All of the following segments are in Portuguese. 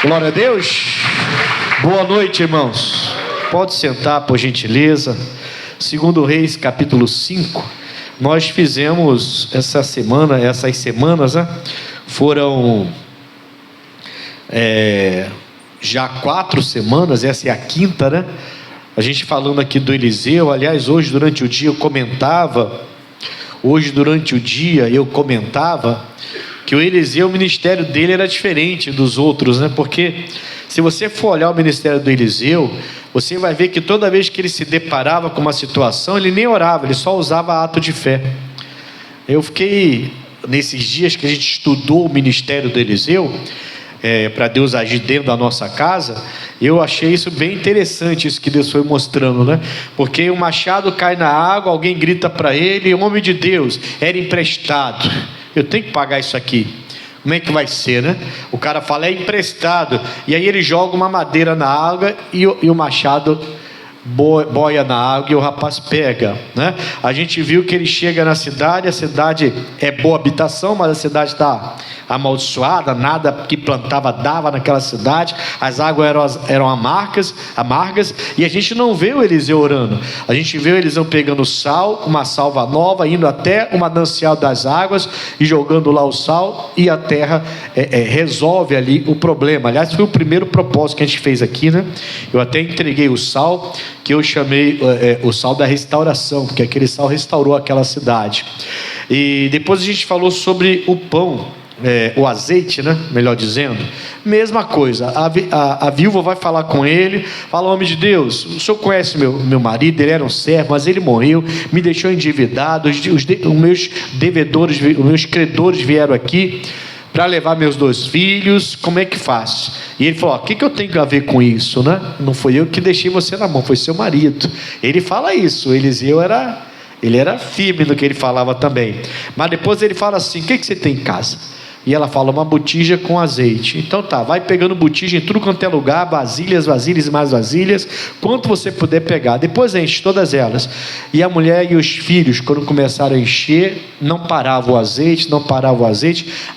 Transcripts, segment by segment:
Glória a Deus. Boa noite, irmãos. Pode sentar, por gentileza. Segundo Reis, capítulo 5. Nós fizemos essas semanas, né? Foram já 4 semanas, essa é a quinta, né? A gente falando aqui do Eliseu. Aliás, hoje durante o dia eu comentava que o Eliseu, o ministério dele era diferente dos outros, né? Porque se você for olhar o ministério do Eliseu, você vai ver que toda vez que ele se deparava com uma situação, ele nem orava, ele só usava ato de fé. Eu fiquei, nesses dias que a gente estudou o ministério do Eliseu, para Deus agir dentro da nossa casa, eu achei isso bem interessante, isso que Deus foi mostrando, né? Porque o machado cai na água, alguém grita para ele: homem de Deus, era emprestado, eu tenho que pagar isso aqui. Como é que vai ser, né? O cara fala: é emprestado. E aí ele joga uma madeira na água e o machado boia na água e o rapaz pega, né? A gente viu que ele chega na cidade, a cidade é boa habitação, mas a cidade está amaldiçoada, nada que plantava dava naquela cidade, as águas eram amargas, e a gente não vê o Eliseu orando. A gente vê o Eliseu pegando sal, uma salva nova, indo até o manancial das águas e jogando lá o sal, e a terra resolve ali o problema. Aliás, foi o primeiro propósito que a gente fez aqui, né? Eu até entreguei o sal, que eu chamei o sal da restauração, porque aquele sal restaurou aquela cidade. E depois a gente falou sobre o pão, o azeite, né? Melhor dizendo, mesma coisa. A viúva vai falar com ele, fala: homem de Deus, o senhor conhece meu marido, ele era um servo, mas ele morreu, me deixou endividado, os meus devedores, os meus credores vieram aqui para levar meus 2 filhos, como é que faço? E ele falou: o que eu tenho a ver com isso, né? Não foi eu que deixei você na mão, foi seu marido. Ele fala isso. O Eliseu ele era firme no que ele falava também. Mas depois ele fala assim: o que você tem em casa? E ela fala: uma botija com azeite. Então tá, vai pegando botija em tudo quanto é lugar, vasilhas e mais vasilhas, quanto você puder pegar. Depois enche todas elas. E a mulher e os filhos, quando começaram a encher, não parava o azeite,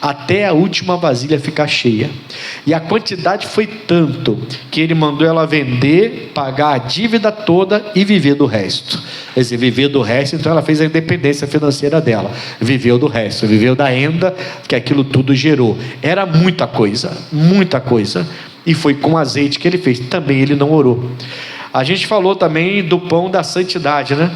até a última vasilha ficar cheia. E a quantidade foi tanto que ele mandou ela vender, pagar a dívida toda e viver do resto. Quer dizer, viver do resto, então ela fez a independência financeira dela, viveu do resto, viveu da renda que aquilo tudo gerou. Era muita coisa, e foi com azeite que ele fez. Também ele não orou. A gente falou também do pão da santidade, né?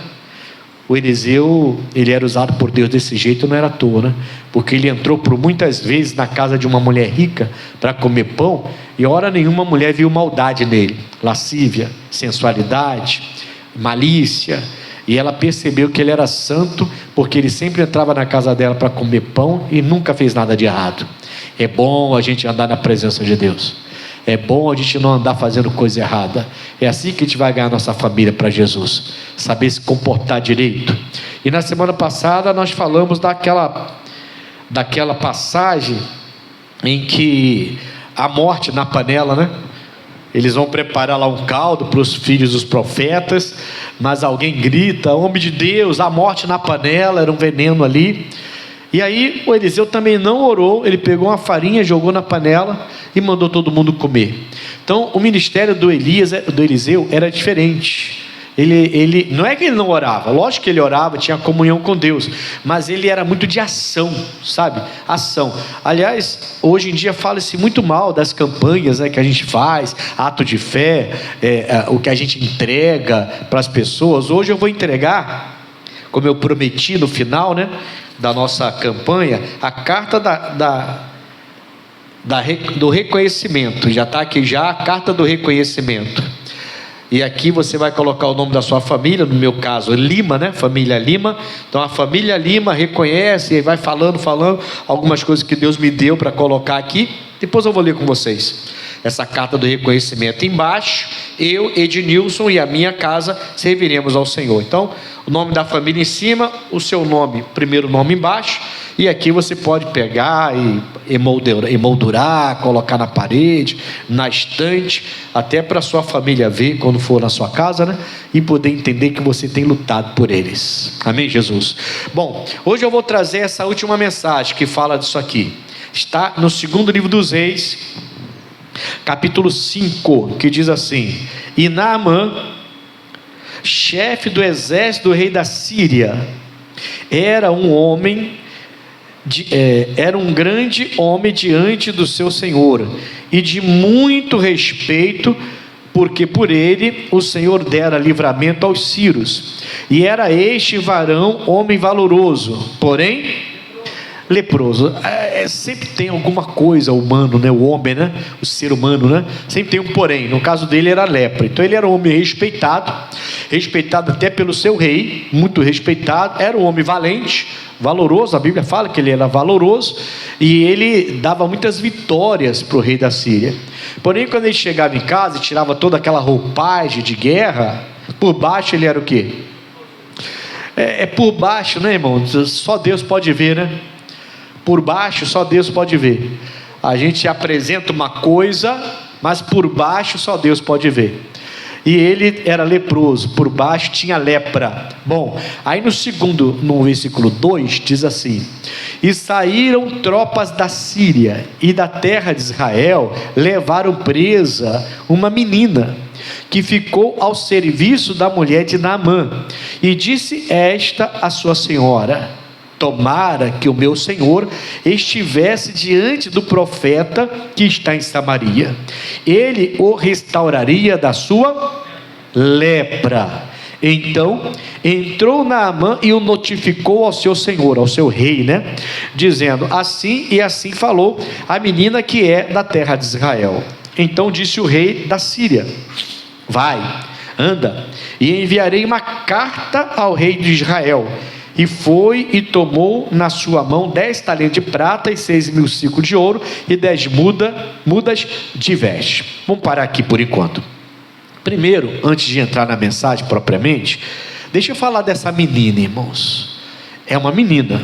O Eliseu, ele era usado por Deus desse jeito, não era à toa, né? Porque ele entrou por muitas vezes na casa de uma mulher rica para comer pão, e hora nenhuma a mulher viu maldade nele, lascívia, sensualidade, malícia. E ela percebeu que ele era santo, porque ele sempre entrava na casa dela para comer pão e nunca fez nada de errado. É bom a gente andar na presença de Deus. É bom a gente não andar fazendo coisa errada. É assim que a gente vai ganhar nossa família para Jesus. Saber se comportar direito. E na semana passada nós falamos daquela passagem em que a morte na panela, né? Eles vão preparar lá um caldo para os filhos dos profetas, mas alguém grita: homem de Deus, a morte na panela, era um veneno ali. E aí o Eliseu também não orou, ele pegou uma farinha, jogou na panela e mandou todo mundo comer. Então o ministério do Eliseu era diferente. Ele não é que ele não orava, lógico que ele orava, tinha comunhão com Deus, mas ele era muito de ação, sabe? Ação. Aliás, hoje em dia fala-se muito mal das campanhas, né, que a gente faz, ato de fé, o que a gente entrega para as pessoas. Hoje eu vou entregar, como eu prometi no final, né, da nossa campanha, a carta do reconhecimento. Já está aqui já a carta do reconhecimento. E aqui você vai colocar o nome da sua família, no meu caso Lima, né? Família Lima. Então a família Lima reconhece e vai falando algumas coisas que Deus me deu para colocar aqui. Depois eu vou ler com vocês essa carta do reconhecimento. Embaixo, eu, Ednilson e a minha casa serviremos ao Senhor. Então o nome da família em cima, o seu nome, primeiro nome embaixo. E aqui você pode pegar e emoldurar, colocar na parede, na estante, até para a sua família ver quando for na sua casa, né? E poder entender que você tem lutado por eles. Amém, Jesus? Bom, hoje eu vou trazer essa última mensagem que fala disso aqui. Está no 2º livro dos Reis, capítulo 5, que diz assim: e Naamã, chefe do exército do rei da Síria, era um grande homem diante do seu senhor, e de muito respeito, porque por ele o Senhor dera livramento aos sírios. E era este varão homem valoroso, porém leproso. Sempre tem alguma coisa humano, né? O homem, né? O ser humano, né? Sempre tem um porém. No caso dele era lepra. Então ele era um homem respeitado até pelo seu rei, muito respeitado. Era um homem valente, valoroso. A Bíblia fala que ele era valoroso, e ele dava muitas vitórias para o rei da Síria. Porém, quando ele chegava em casa e tirava toda aquela roupagem de guerra, por baixo ele era o quê? Por baixo, né, irmão? Só Deus pode ver, né? Por baixo só Deus pode ver. A gente apresenta uma coisa, mas por baixo só Deus pode ver. E ele era leproso, por baixo tinha lepra. Bom, aí no versículo 2 diz assim: e saíram tropas da Síria e da terra de Israel, levaram presa uma menina que ficou ao serviço da mulher de Naamã, e disse esta à sua senhora: tomara que o meu senhor estivesse diante do profeta que está em Samaria, ele o restauraria da sua lepra. Então entrou Naamã e o notificou ao seu senhor, ao seu rei, né? Dizendo: assim e assim falou a menina que é da terra de Israel. Então disse o rei da Síria: vai, anda, e enviarei uma carta ao rei de Israel. E foi e tomou na sua mão 10 talentos de prata e 6.000 ciclos de ouro e 10 mudas de veste. Vamos parar aqui por enquanto. Primeiro, antes de entrar na mensagem propriamente, deixa eu falar dessa menina, irmãos. É uma menina,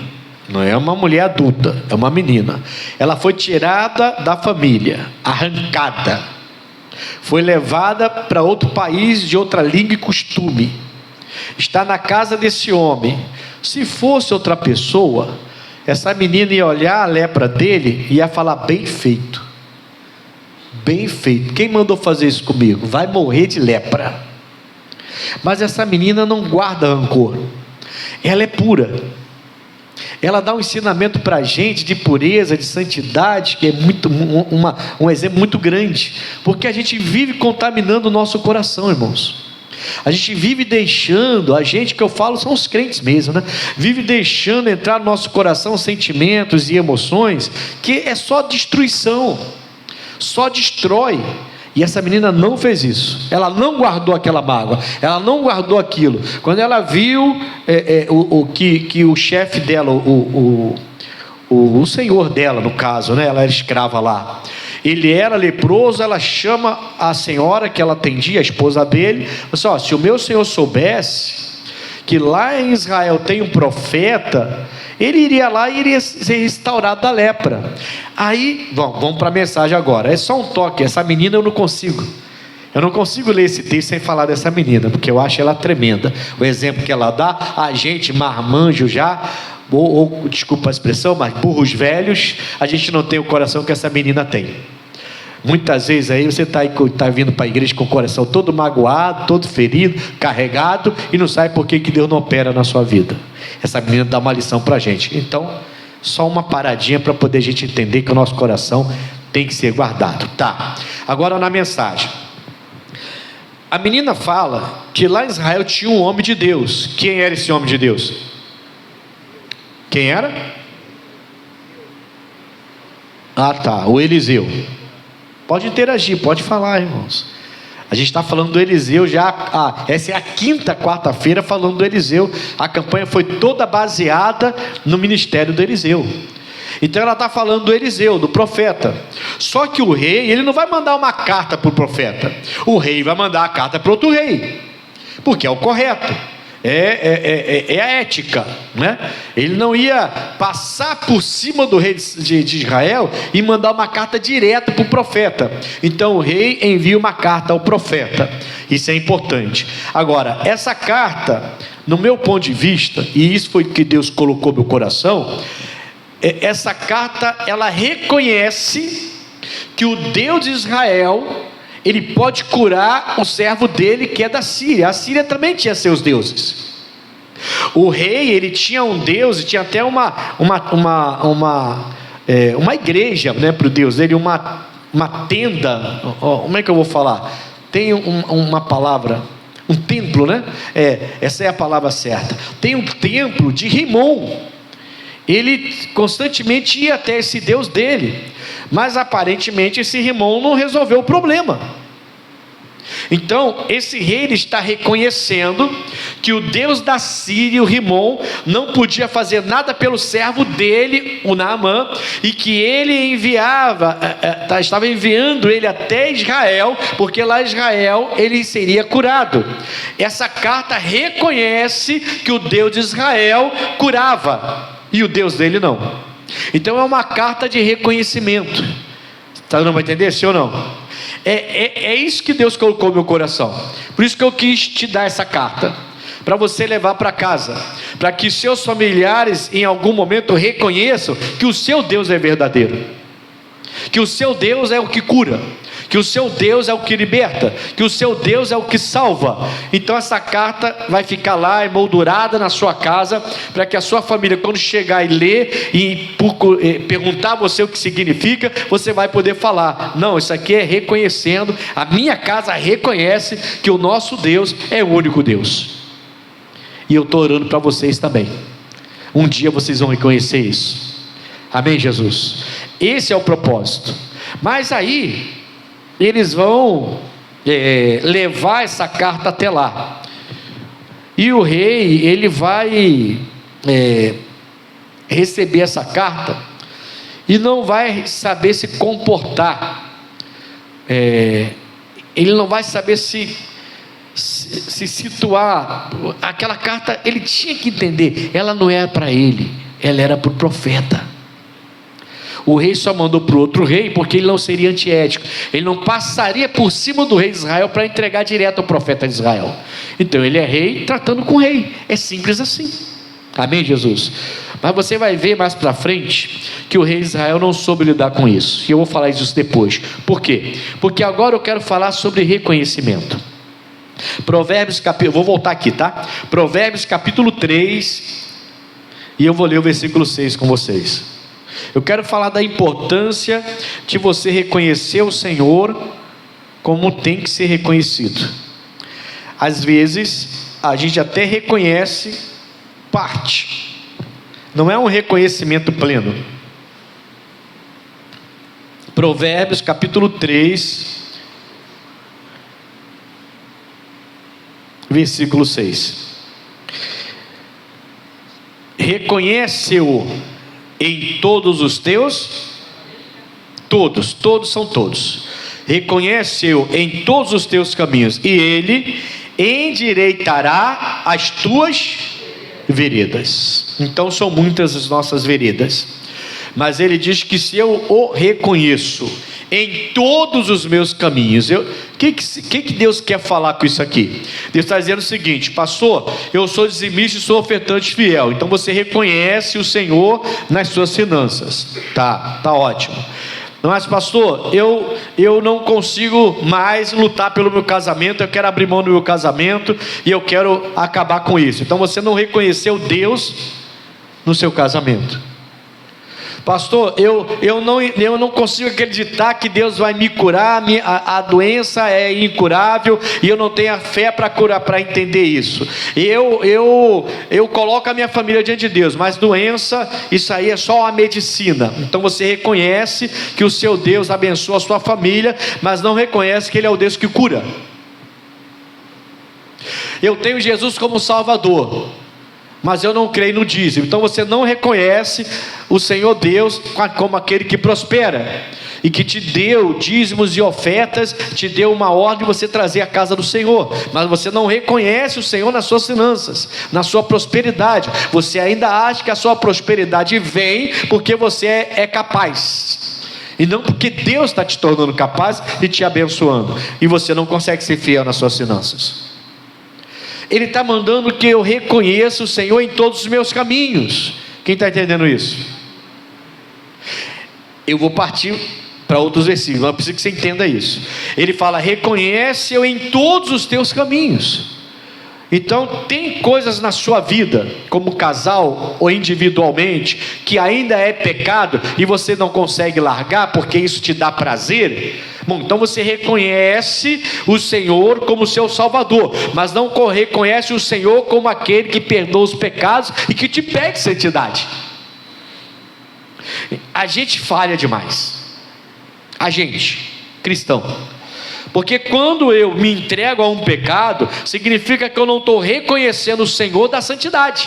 não é uma mulher adulta, é uma menina. Ela foi tirada da família, arrancada, foi levada para outro país de outra língua e costume, está na casa desse homem. Se fosse outra pessoa, essa menina ia olhar a lepra dele e ia falar: bem feito, bem feito, quem mandou fazer isso comigo? Vai morrer de lepra. Mas essa menina não guarda rancor, ela é pura. Ela dá um ensinamento para a gente de pureza, de santidade, que é um exemplo muito grande, porque a gente vive contaminando o nosso coração, irmãos. A gente vive deixando, que eu falo são os crentes mesmo, né? Vive deixando entrar no nosso coração sentimentos e emoções que é só destruição, só destrói. E essa menina não fez isso, ela não guardou aquela mágoa, ela não guardou aquilo. Quando ela viu que o chefe dela, o senhor dela, no caso, né? Ela era escrava lá, ele era leproso, ela chama a senhora que ela atendia, a esposa dele, falou assim: se o meu senhor soubesse que lá em Israel tem um profeta, ele iria lá e iria ser restaurado da lepra. Aí, vamos para a mensagem agora. É só um toque. Essa menina eu não consigo ler esse texto sem falar dessa menina, porque eu acho ela tremenda. O exemplo que ela dá, a gente marmanjo já, ou desculpa a expressão, mas burros velhos, a gente não tem o coração que essa menina tem. Muitas vezes aí você está vindo para a igreja com o coração todo magoado, todo ferido, carregado, e não sabe por que Deus não opera na sua vida. Essa menina dá uma lição para a gente. Então, só uma paradinha para poder a gente entender que o nosso coração tem que ser guardado. Tá, agora na mensagem. A menina fala que lá em Israel tinha um homem de Deus. Quem era esse homem de Deus? Quem era? Ah, tá, o Eliseu. Pode interagir, pode falar, irmãos. A gente está falando do Eliseu já. Essa é a quarta-feira falando do Eliseu. A campanha foi toda baseada no ministério do Eliseu. Então ela está falando do Eliseu, do profeta. Só que o rei, ele não vai mandar uma carta para o profeta. O rei vai mandar a carta para outro rei, porque é o correto. É a ética, né? Ele não ia passar por cima do rei de Israel e mandar uma carta direta para o profeta. Então o rei envia uma carta ao profeta. Isso é importante. Agora, essa carta, no meu ponto de vista, e isso foi que Deus colocou no meu coração, essa carta, ela reconhece que o Deus de Israel, ele pode curar o servo dele que é da Síria. A Síria também tinha seus deuses. O rei, ele tinha um deus, e tinha até uma igreja, né, para o deus dele, uma tenda, como é que eu vou falar? Tem uma palavra, um templo, né? Essa é a palavra certa. Tem um templo de Rimon. Ele constantemente ia até esse deus dele, mas aparentemente esse Rimon não resolveu o problema. Então esse rei, ele está reconhecendo que o Deus da Síria, o Rimon, não podia fazer nada pelo servo dele, o Naamã, e que ele estava enviando ele até Israel, porque lá em Israel ele seria curado. Essa carta reconhece que o Deus de Israel curava e o Deus dele não. Então é uma carta de reconhecimento. Não vai entender, sim ou não? É isso que Deus colocou no meu coração. Por isso que eu quis te dar essa carta, para você levar para casa, para que seus familiares em algum momento reconheçam que o seu Deus é verdadeiro, que o seu Deus é o que cura, que o seu Deus é o que liberta, que o seu Deus é o que salva. Então essa carta vai ficar lá emoldurada na sua casa, para que a sua família, quando chegar e ler e perguntar a você o que significa, você vai poder falar: não, isso aqui é reconhecendo, a minha casa reconhece que o nosso Deus é o único Deus. E eu estou orando para vocês também. Um dia vocês vão reconhecer isso. Amém, Jesus? Esse é o propósito. Mas aí eles vão levar essa carta até lá, e o rei, ele vai receber essa carta e não vai saber se comportar, ele não vai saber se situar. Aquela carta, ele tinha que entender, ela não era para ele, ela era para o profeta. O rei só mandou para o outro rei porque ele não seria antiético, ele não passaria por cima do rei de Israel para entregar direto ao profeta de Israel. Então ele é rei tratando com o rei, é simples assim. Amém, Jesus? Mas você vai ver mais para frente que o rei de Israel não soube lidar com isso, e eu vou falar disso depois. Por quê? Porque agora eu quero falar sobre reconhecimento. Provérbios capítulo, vou voltar aqui, tá? Provérbios capítulo 3, e eu vou ler o versículo 6 com vocês. Eu quero falar da importância de você reconhecer o Senhor como tem que ser reconhecido. Às vezes a gente até reconhece parte, não é um reconhecimento pleno. Provérbios capítulo 3, versículo 6. Reconhece-o em todos os teus, todos são todos. Reconhece-o em todos os teus caminhos, e ele endireitará as tuas veredas. Então são muitas as nossas veredas, mas ele diz que se eu o reconheço em todos os meus caminhos, o que Deus quer falar com isso aqui? Deus está dizendo o seguinte: pastor, eu sou dizimista e sou ofertante fiel. Então você reconhece o Senhor nas suas finanças, tá ótimo. Mas pastor, eu não consigo mais lutar pelo meu casamento, eu quero abrir mão do meu casamento e eu quero acabar com isso. Então você não reconheceu Deus no seu casamento. Pastor, eu não consigo acreditar que Deus vai me curar, a doença é incurável e eu não tenho a fé para curar, para entender isso. Eu coloco a minha família diante de Deus, mas doença, isso aí é só a medicina. Então você reconhece que o seu Deus abençoa a sua família, mas não reconhece que Ele é o Deus que cura. Eu tenho Jesus como Salvador, mas eu não creio no dízimo. Então você não reconhece o Senhor Deus como aquele que prospera e que te deu dízimos e ofertas, te deu uma ordem de você trazer a casa do Senhor, mas você não reconhece o Senhor nas suas finanças, na sua prosperidade. Você ainda acha que a sua prosperidade vem porque você é capaz, e não porque Deus está te tornando capaz e te abençoando, e você não consegue ser fiel nas suas finanças. Ele está mandando que eu reconheça o Senhor em todos os meus caminhos. Quem está entendendo isso? Eu vou partir para outros versículos, mas eu preciso que você entenda isso. Ele fala: reconhece-o em todos os teus caminhos. Então, tem coisas na sua vida, como casal ou individualmente, que ainda é pecado e você não consegue largar porque isso te dá prazer. Bom, então você reconhece o Senhor como seu Salvador, mas não reconhece o Senhor como aquele que perdoa os pecados e que te pede santidade. A gente falha demais. A gente, cristão. Porque quando eu me entrego a um pecado, significa que eu não estou reconhecendo o Senhor da santidade.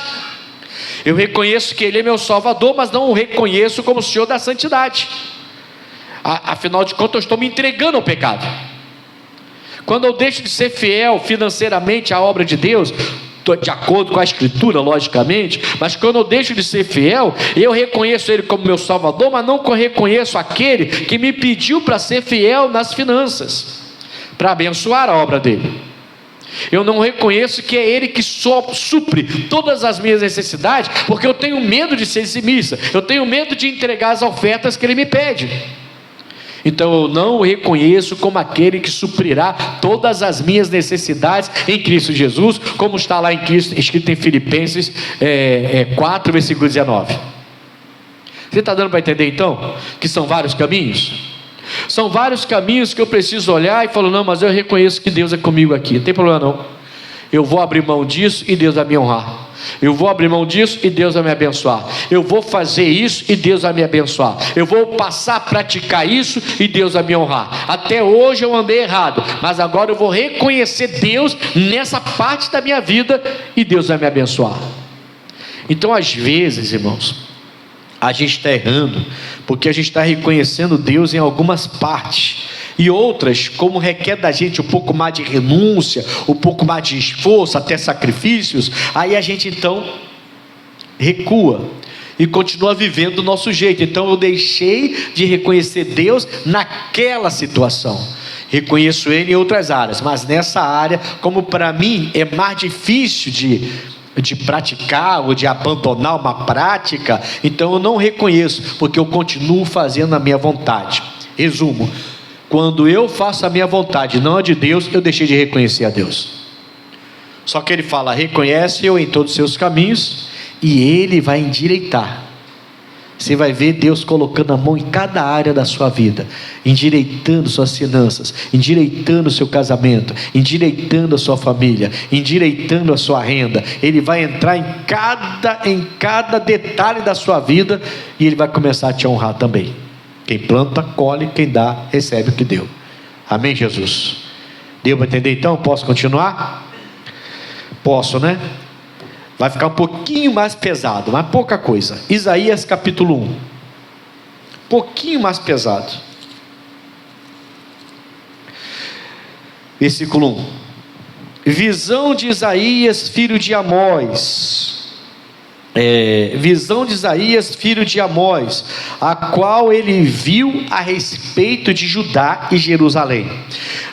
Eu reconheço que Ele é meu Salvador, mas não o reconheço como o Senhor da santidade. Afinal de contas, eu estou me entregando ao pecado. Quando eu deixo de ser fiel financeiramente à obra de Deus, de acordo com a Escritura, logicamente, mas quando eu deixo de ser fiel, eu reconheço Ele como meu Salvador, mas não reconheço aquele que me pediu para ser fiel nas finanças, para abençoar a obra dele. Eu não reconheço que é Ele que supre todas as minhas necessidades, porque eu tenho medo de ser dizimista, eu tenho medo de entregar as ofertas que Ele me pede. Então eu não o reconheço como aquele que suprirá todas as minhas necessidades em Cristo Jesus, como está lá em Cristo, escrito em Filipenses 4, versículo 19. Você está dando para entender então que são vários caminhos? São vários caminhos que eu preciso olhar e falar: não, mas eu reconheço que Deus é comigo aqui, não tem problema não. Eu vou abrir mão disso e Deus vai me honrar. Eu vou abrir mão disso e Deus vai me abençoar. Eu vou fazer isso e Deus vai me abençoar. Eu vou passar a praticar isso e Deus vai me honrar. Até hoje eu andei errado, mas agora eu vou reconhecer Deus nessa parte da minha vida e Deus vai me abençoar. Então, às vezes, irmãos, a gente está errando porque a gente está reconhecendo Deus em algumas partes, e outras, como requer da gente um pouco mais de renúncia, um pouco mais de esforço, até sacrifícios, aí a gente então recua e continua vivendo do nosso jeito. Então eu deixei de reconhecer Deus naquela situação, reconheço Ele em outras áreas, mas nessa área, como para mim é mais difícil de praticar ou de abandonar uma prática, então eu não reconheço, porque eu continuo fazendo a minha vontade. Resumo: quando eu faço a minha vontade, não a de Deus, eu deixei de reconhecer a Deus. Só que Ele fala: reconhece-o em todos os seus caminhos e Ele vai endireitar. Você vai ver Deus colocando a mão em cada área da sua vida, endireitando suas finanças, endireitando o seu casamento, endireitando a sua família, endireitando a sua renda. Ele vai entrar em cada detalhe da sua vida e Ele vai começar a te honrar também. Quem planta, colhe; quem dá, recebe o que deu. Amém, Jesus? Deu para entender então? Posso continuar? Posso, né? Vai ficar um pouquinho mais pesado, mas pouca coisa. Isaías capítulo 1. Pouquinho mais pesado. Versículo 1. Visão de Isaías, filho de Amós. Visão de Isaías, filho de Amós, a qual ele viu a respeito de Judá e Jerusalém,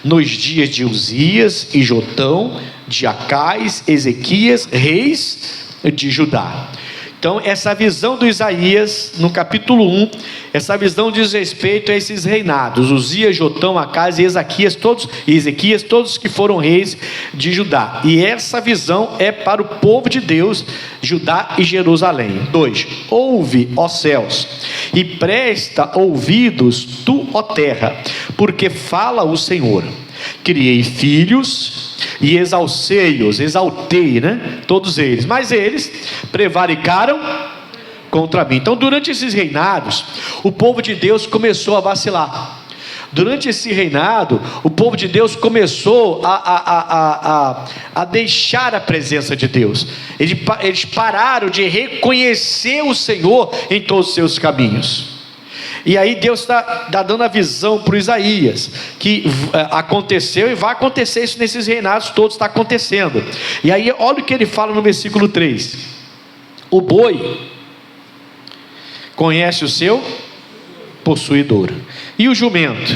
nos dias de Uzias e Jotão, de Acais, Ezequias, reis de Judá. Então essa visão do Isaías, no capítulo 1, essa visão diz respeito a esses reinados: Uzias, Jotão, Acais e Ezequias, todos que foram reis de Judá. E essa visão é para o povo de Deus, Judá e Jerusalém. 2. Ouve, ó céus, e presta ouvidos, tu, ó terra, porque fala o Senhor: criei filhos e exaltei, né? Todos eles, mas eles prevaricaram contra mim. Então, durante esses reinados, o povo de Deus começou a vacilar. Durante esse reinado, o povo de Deus começou a deixar a presença de Deus. Eles pararam de reconhecer o Senhor em todos os seus caminhos. E aí Deus está dando a visão para o Isaías, que aconteceu e vai acontecer isso nesses reinados todos, está acontecendo. E aí olha o que ele fala no versículo 3: o boi conhece o seu possuidor, e o jumento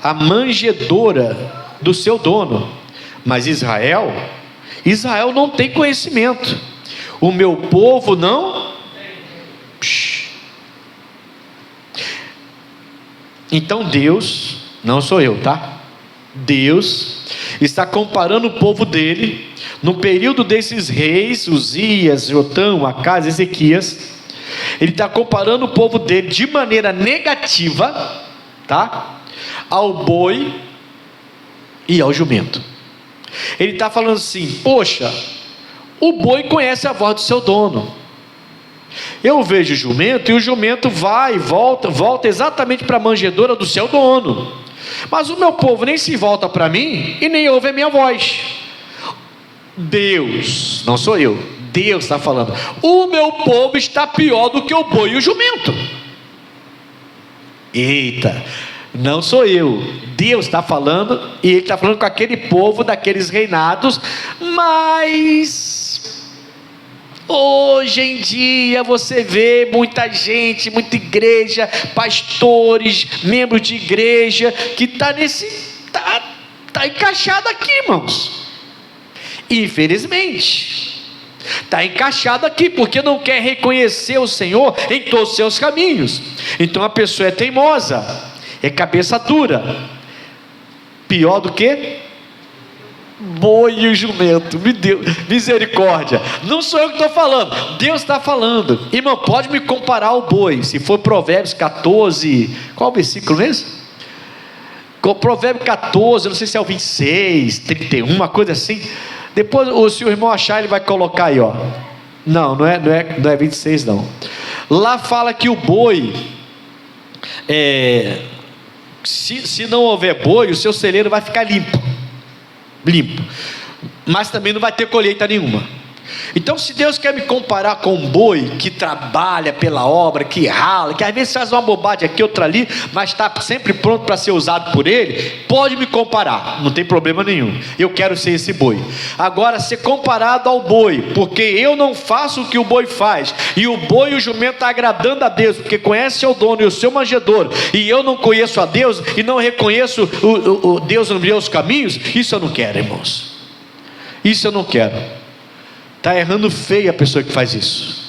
a manjedoura do seu dono, mas Israel não tem conhecimento. O meu povo não... Então Deus, não sou eu, tá? Deus está comparando o povo dele, no período desses reis, Uzias, Jotão, Acás, Ezequias. Ele está comparando o povo dele de maneira negativa, tá? Ao boi e ao jumento. Ele está falando assim: poxa, o boi conhece a voz do seu dono. Eu vejo o jumento, e o jumento vai e volta exatamente para a manjedoura do seu dono. Mas o meu povo nem se volta para mim e nem ouve a minha voz. Deus, não sou eu, Deus está falando: o meu povo está pior do que o boi e o jumento. Eita, não sou eu, Deus está falando, e Ele está falando com aquele povo daqueles reinados. Mas hoje em dia você vê muita gente, muita igreja, pastores, membros de igreja, que está encaixado aqui, irmãos. Infelizmente está encaixado aqui, porque não quer reconhecer o Senhor em todos os seus caminhos. Então a pessoa é teimosa, é cabeça dura, pior do que boi e o jumento. Me deu misericórdia, não sou eu que estou falando, Deus está falando. Irmão, pode me comparar ao boi, se for Provérbios 14, qual o versículo mesmo? Provérbio 14, não sei se é o 26, 31, uma coisa assim. Depois, se o irmão achar, ele vai colocar aí, ó. Não é 26 não. Lá fala que o boi, se não houver boi, o seu celeiro vai ficar limpo, mas também não vai ter colheita nenhuma. Então, se Deus quer me comparar com um boi que trabalha pela obra, que rala, que às vezes faz uma bobagem aqui, outra ali, mas está sempre pronto para ser usado por Ele, pode me comparar, não tem problema nenhum. Eu quero ser esse boi. Agora, ser comparado ao boi, porque eu não faço o que o boi faz, e o boi e o jumento estão agradando a Deus, porque conhece o dono e o seu manjedouro, e eu não conheço a Deus e não reconheço o Deus nos meus caminhos. Isso eu não quero, irmãos. Isso eu não quero. Está errando feio a pessoa que faz isso.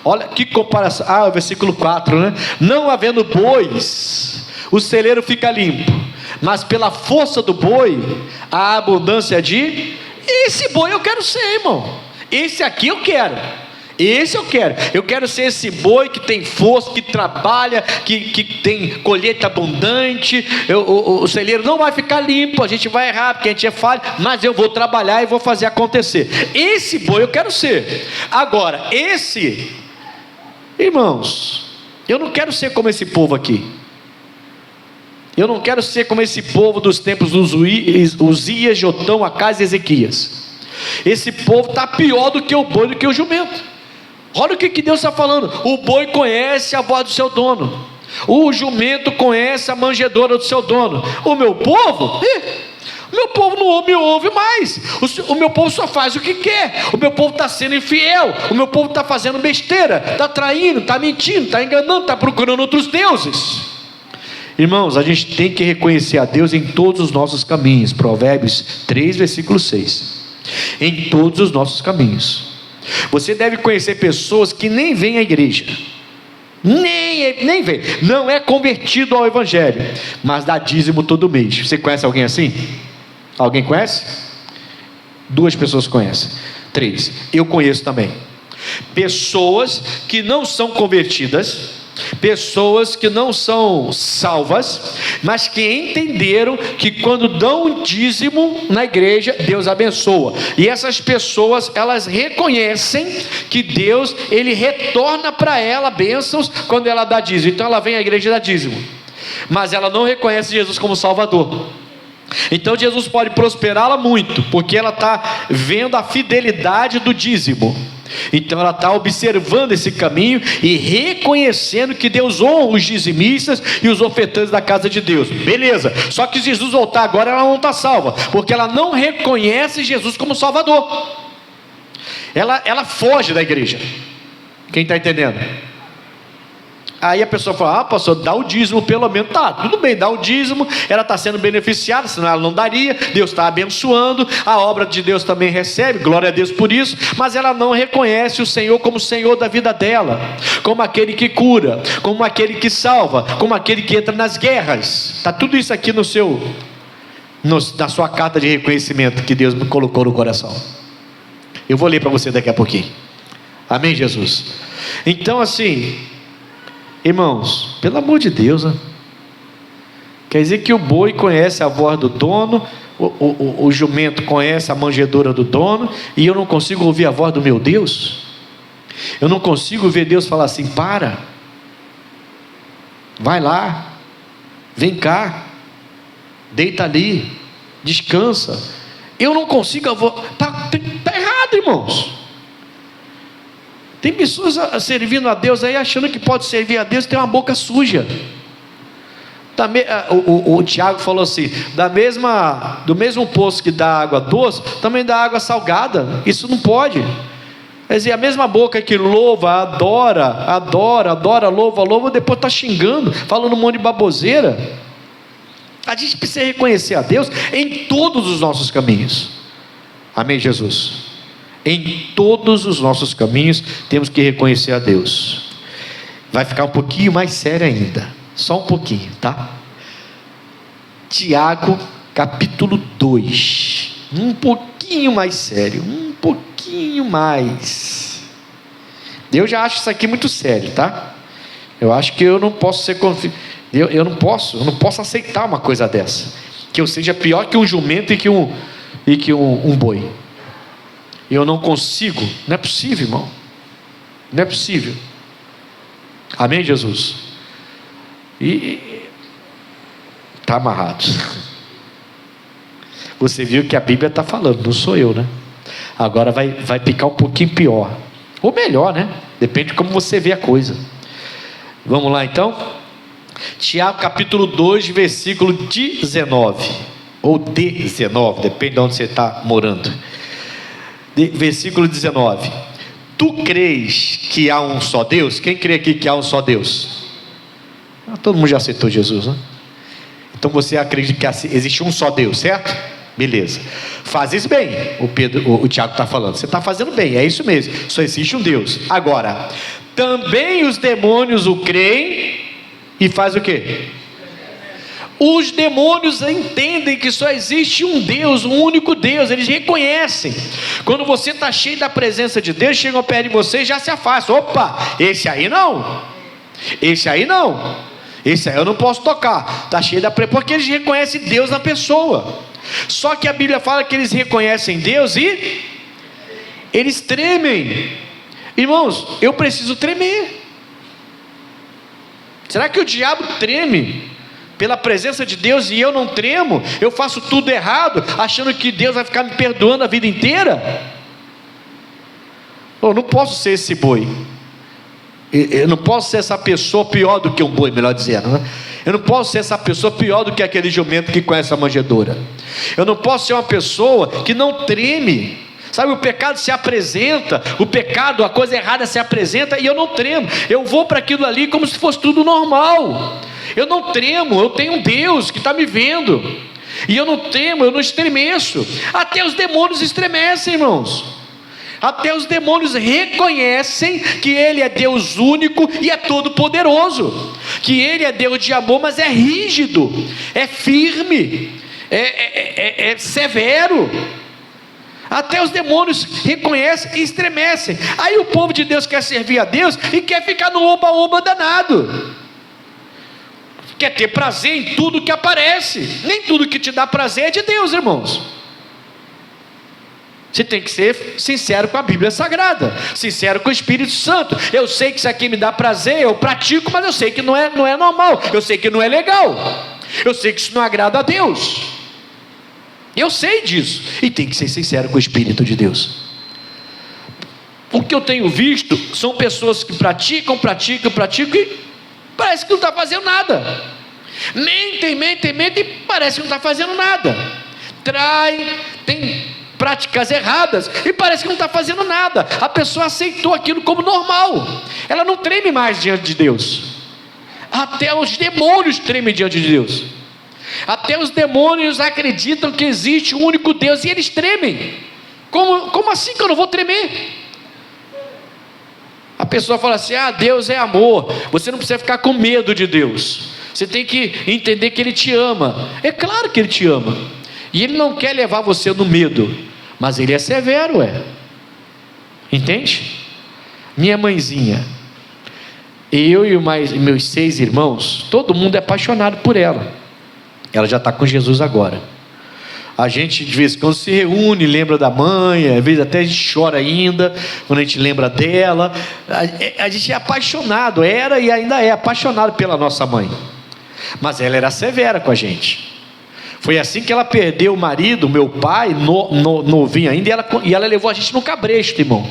Olha que comparação. O versículo 4, né? Não havendo bois, o celeiro fica limpo, mas pela força do boi, a abundância de... Esse boi eu quero ser, irmão. Esse aqui eu quero. Esse eu quero ser esse boi que tem força, que trabalha, que tem colheita abundante. O celeiro não vai ficar limpo, a gente vai errar porque a gente é falho, mas eu vou trabalhar e vou fazer acontecer. Esse boi eu quero ser. Agora, irmãos, eu não quero ser como esse povo aqui. Eu não quero ser como esse povo dos tempos dos Uzias, Jotão, Acás e Ezequias. Esse povo está pior do que o boi, do que o jumento. Olha o que Deus está falando: o boi conhece a voz do seu dono, o jumento conhece a manjedoura do seu dono. O meu povo não me ouve mais. O meu povo só faz o que quer. O meu povo está sendo infiel. O meu povo está fazendo besteira, está traindo, está mentindo, está enganando, está procurando outros deuses. Irmãos, a gente tem que reconhecer a Deus em todos os nossos caminhos. Provérbios 3, versículo 6. Em todos os nossos caminhos. Você deve conhecer pessoas que nem vêm à igreja, nem vem, não é convertido ao evangelho, mas dá dízimo todo mês. Você conhece alguém assim? Alguém conhece? 2 pessoas conhecem. 3, eu conheço também. Pessoas que não são convertidas, pessoas que não são salvas, mas que entenderam que quando dão um dízimo na igreja, Deus abençoa. E essas pessoas, elas reconhecem que Deus, Ele retorna para ela bênçãos quando ela dá dízimo. Então ela vem à igreja e dá dízimo, mas ela não reconhece Jesus como Salvador. Então Jesus pode prosperá-la muito, porque ela está vendo a fidelidade do dízimo. Então ela está observando esse caminho e reconhecendo que Deus honra os dizimistas e os ofertantes da casa de Deus. Beleza, só que se Jesus voltar agora, ela não está salva, porque ela não reconhece Jesus como Salvador. Ela foge da igreja. Quem está entendendo? Aí a pessoa fala: pastor, dá o dízimo pelo menos. Tá, tudo bem, dá o dízimo, ela está sendo beneficiada, senão ela não daria, Deus está abençoando, a obra de Deus também recebe, glória a Deus por isso, mas ela não reconhece o Senhor como Senhor da vida dela, como aquele que cura, como aquele que salva, como aquele que entra nas guerras. Está tudo isso aqui na sua carta de reconhecimento que Deus me colocou no coração. Eu vou ler para você daqui a pouquinho. Amém, Jesus? Então, assim, irmãos, pelo amor de Deus, né? Quer dizer que o boi conhece a voz do dono, o jumento conhece a manjedoura do dono, e eu não consigo ouvir a voz do meu Deus? Eu não consigo ver Deus falar assim: para, vai lá, vem cá, deita ali, descansa. Eu não consigo, está errado, irmãos. Tem pessoas servindo a Deus aí, achando que pode servir a Deus e tem uma boca suja. O Tiago falou assim: do mesmo poço que dá água doce, também dá água salgada. Isso não pode. Quer dizer, a mesma boca que louva, adora, louva, depois está xingando, falando um monte de baboseira. A gente precisa reconhecer a Deus em todos os nossos caminhos. Amém, Jesus? Em todos os nossos caminhos temos que reconhecer a Deus. Vai ficar um pouquinho mais sério ainda, só um pouquinho, tá? Tiago capítulo 2, um pouquinho mais sério, um pouquinho mais. Eu já acho isso aqui muito sério, tá? Eu acho que eu não posso ser eu não posso aceitar uma coisa dessa, que eu seja pior que um jumento e que um boi. Eu não consigo, não é possível, irmão, não é possível. Amém, Jesus? E está amarrado. Você viu que a Bíblia está falando, não sou eu, né? Agora vai ficar um pouquinho pior, ou melhor, né? Depende de como você vê a coisa. Vamos lá então? Tiago capítulo 2, versículo 19, ou 19, depende de onde você está morando. Versículo 19: tu crês que há um só Deus? Quem crê aqui que há um só Deus? Todo mundo já aceitou Jesus, né? Então você acredita que existe um só Deus, certo? Beleza. Fazes bem, o Tiago está falando. Você está fazendo bem, é isso mesmo. Só existe um Deus. Agora, também os demônios o creem e faz o quê? Os demônios entendem que só existe um Deus, um único Deus. Eles reconhecem. Quando você está cheio da presença de Deus, chegam perto de você e já se afastam. Opa, esse aí não, esse aí não, esse aí eu não posso tocar. Está cheio da presença, porque eles reconhecem Deus na pessoa. Só que a Bíblia fala que eles reconhecem Deus e eles tremem. Irmãos, eu preciso tremer. Será que o diabo treme pela presença de Deus e eu não tremo? Eu faço tudo errado, achando que Deus vai ficar me perdoando a vida inteira? Eu não posso ser esse boi. Eu não posso ser essa pessoa pior do que um boi, melhor dizendo, né? Eu não posso ser essa pessoa pior do que aquele jumento que conhece a manjedoura. Eu não posso ser uma pessoa que não treme. Sabe, o pecado se apresenta, o pecado, a coisa errada se apresenta e eu não tremo. Eu vou para aquilo ali como se fosse tudo normal. Eu não tremo, eu tenho um Deus que está me vendo. E eu não tremo, eu não estremeço. Até os demônios estremecem, irmãos. Até os demônios reconhecem que Ele é Deus único e é todo poderoso. Que Ele é Deus de amor, mas é rígido, é firme, é severo. Até os demônios reconhecem e estremecem. Aí o povo de Deus quer servir a Deus e quer ficar no oba-oba danado. Quer ter prazer em tudo que aparece. Nem tudo que te dá prazer é de Deus, irmãos. Você tem que ser sincero com a Bíblia Sagrada, sincero com o Espírito Santo. Eu sei que isso aqui me dá prazer, eu pratico, mas eu sei que não é normal. Eu sei que não é legal. Eu sei que isso não agrada a Deus. Eu sei disso. E tem que ser sincero com o Espírito de Deus. O que eu tenho visto são pessoas que praticam e parece que não está fazendo nada. Mentem e parece que não está fazendo nada. Traem, tem práticas erradas e parece que não está fazendo nada. A pessoa aceitou aquilo como normal. Ela não treme mais diante de Deus. Até os demônios tremem diante de Deus. Até os demônios acreditam que existe um único Deus e eles tremem. Como assim que eu não vou tremer? A pessoa fala assim: Deus é amor. Você não precisa ficar com medo de Deus. Você tem que entender que Ele te ama. É claro que Ele te ama. E Ele não quer levar você no medo, mas Ele é severo, entende? Minha mãezinha, eu e meus 6 irmãos, todo mundo é apaixonado por ela. Ela já está com Jesus agora. A gente de vez em quando se reúne, lembra da mãe, às vezes até a gente chora ainda, quando a gente lembra dela. A gente é apaixonado, era e ainda é apaixonado pela nossa mãe. Mas ela era severa com a gente. Foi assim que ela perdeu o marido, meu pai, novinho ainda, e ela levou a gente no cabresto, irmão.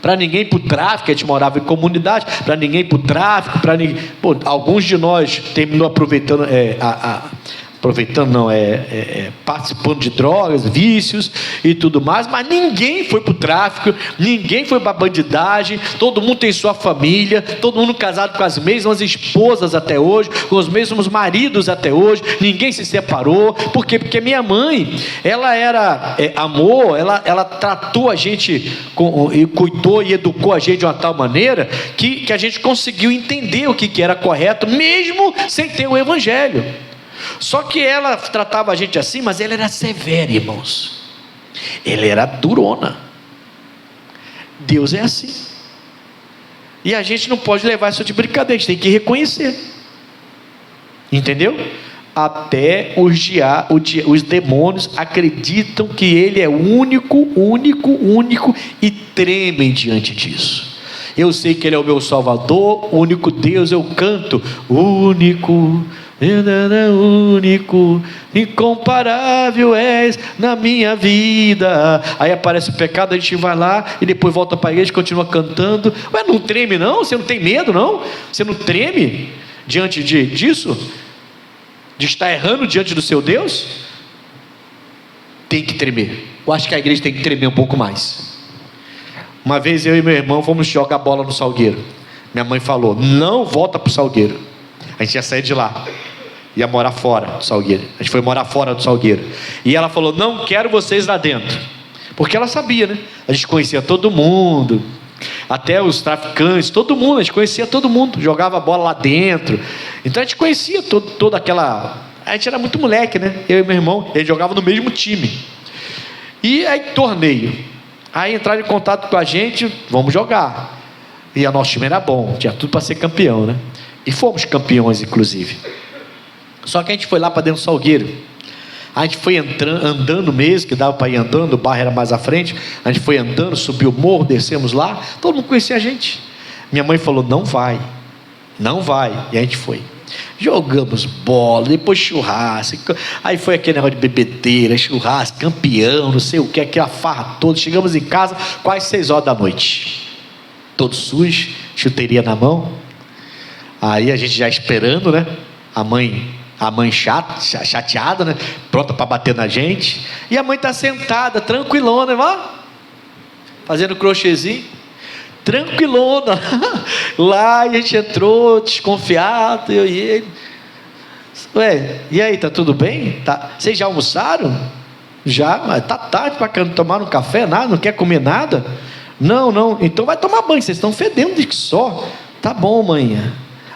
Para ninguém ir para o tráfico, a gente morava em comunidade, para ninguém ir para o tráfico, para ninguém. Pô, alguns de nós terminou aproveitando, participando de drogas, vícios e tudo mais, mas ninguém foi para o tráfico, ninguém foi para a bandidagem, todo mundo tem sua família, todo mundo casado com as mesmas esposas até hoje, com os mesmos maridos até hoje, ninguém se separou. Por quê? Porque minha mãe, ela era amor, ela tratou a gente, e cuidou e educou a gente de uma tal maneira, que a gente conseguiu entender o que era correto, mesmo sem ter o evangelho. Só que ela tratava a gente assim, mas ela era severa, irmãos. Ela era durona. Deus é assim. E a gente não pode levar isso de brincadeira, a gente tem que reconhecer. Entendeu? Até os demônios acreditam que Ele é único e tremem diante disso. Eu sei que Ele é o meu Salvador, o único Deus, eu canto, único, incomparável és na minha vida. Aí aparece o pecado, a gente vai lá e depois volta para a igreja e continua cantando. Ué, não treme não? Você não tem medo não? Você não treme diante disso? De estar errando diante do seu Deus? Tem que tremer. Eu acho que a igreja tem que tremer um pouco mais. Uma vez eu e meu irmão fomos jogar bola no Salgueiro. Minha mãe falou: não volta para o Salgueiro. A gente ia sair de lá, ia morar fora do Salgueiro. A gente foi morar fora do Salgueiro. E ela falou: não quero vocês lá dentro. Porque ela sabia, né? A gente conhecia todo mundo, até os traficantes, todo mundo, a gente conhecia todo mundo, jogava bola lá dentro. Então a gente conhecia toda aquela... A gente era muito moleque, né? Eu e meu irmão, ele jogava no mesmo time. E aí torneio. Aí entraram em contato com a gente, vamos jogar. E o nosso time era bom, tinha tudo para ser campeão, né? E fomos campeões, inclusive. Só que a gente foi lá para dentro do Salgueiro. A gente foi andando mesmo, que dava para ir andando, o bairro era mais à frente. A gente foi andando, subiu o morro, descemos lá. Todo mundo conhecia a gente. Minha mãe falou: não vai. E a gente foi. Jogamos bola, depois churrasco. Aí foi aquele negócio de bebedeira, churrasco, campeão, não sei o que, aquela farra toda. Chegamos em casa quase 6 horas da noite. Todo sujo, chuteria na mão. Aí a gente já esperando, né? A mãe chateada, né? Pronta para bater na gente. E a mãe está sentada, tranquilona, ó, fazendo crochêzinho, tranquilona. Lá, e a gente entrou desconfiado, eu e ele. Ué, e aí, tá tudo bem? Tá. Vocês já almoçaram? Já, mas tá tarde para tomar um café, nada, não quer comer nada? Não, então vai tomar banho, vocês estão fedendo de que só. Tá bom, mãe.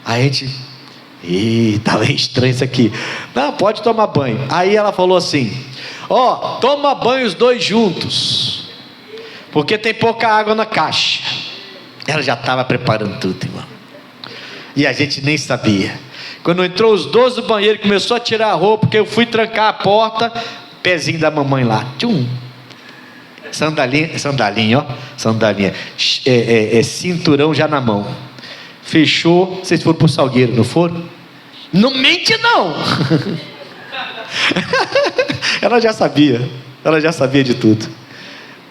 Aí a gente, tá meio estranho isso aqui. Não, pode tomar banho. Aí ela falou assim: toma banho os dois juntos, porque tem pouca água na caixa. Ela já estava preparando tudo, irmão. E a gente nem sabia. Quando entrou os 12 do banheiro, começou a tirar a roupa, porque eu fui trancar a porta, pezinho da mamãe lá, tchum. Sandalinha, cinturão já na mão. Fechou. Vocês foram para o Salgueiro, não foram? Não mente não. Ela já sabia de tudo.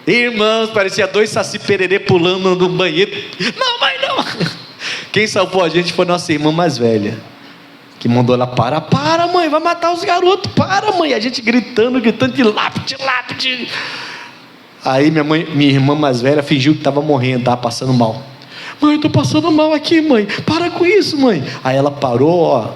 Irmãos, parecia 2 saci pererê pulando no banheiro. Não, mãe, não. Quem salvou a gente foi nossa irmã mais velha, que mandou ela: para mãe, vai matar os garotos, para mãe. A gente gritando de lápide. Aí minha irmã mais velha fingiu que estava morrendo, estava passando mal. Mãe, eu estou passando mal aqui, mãe. Para com isso, mãe. Aí ela parou, ó,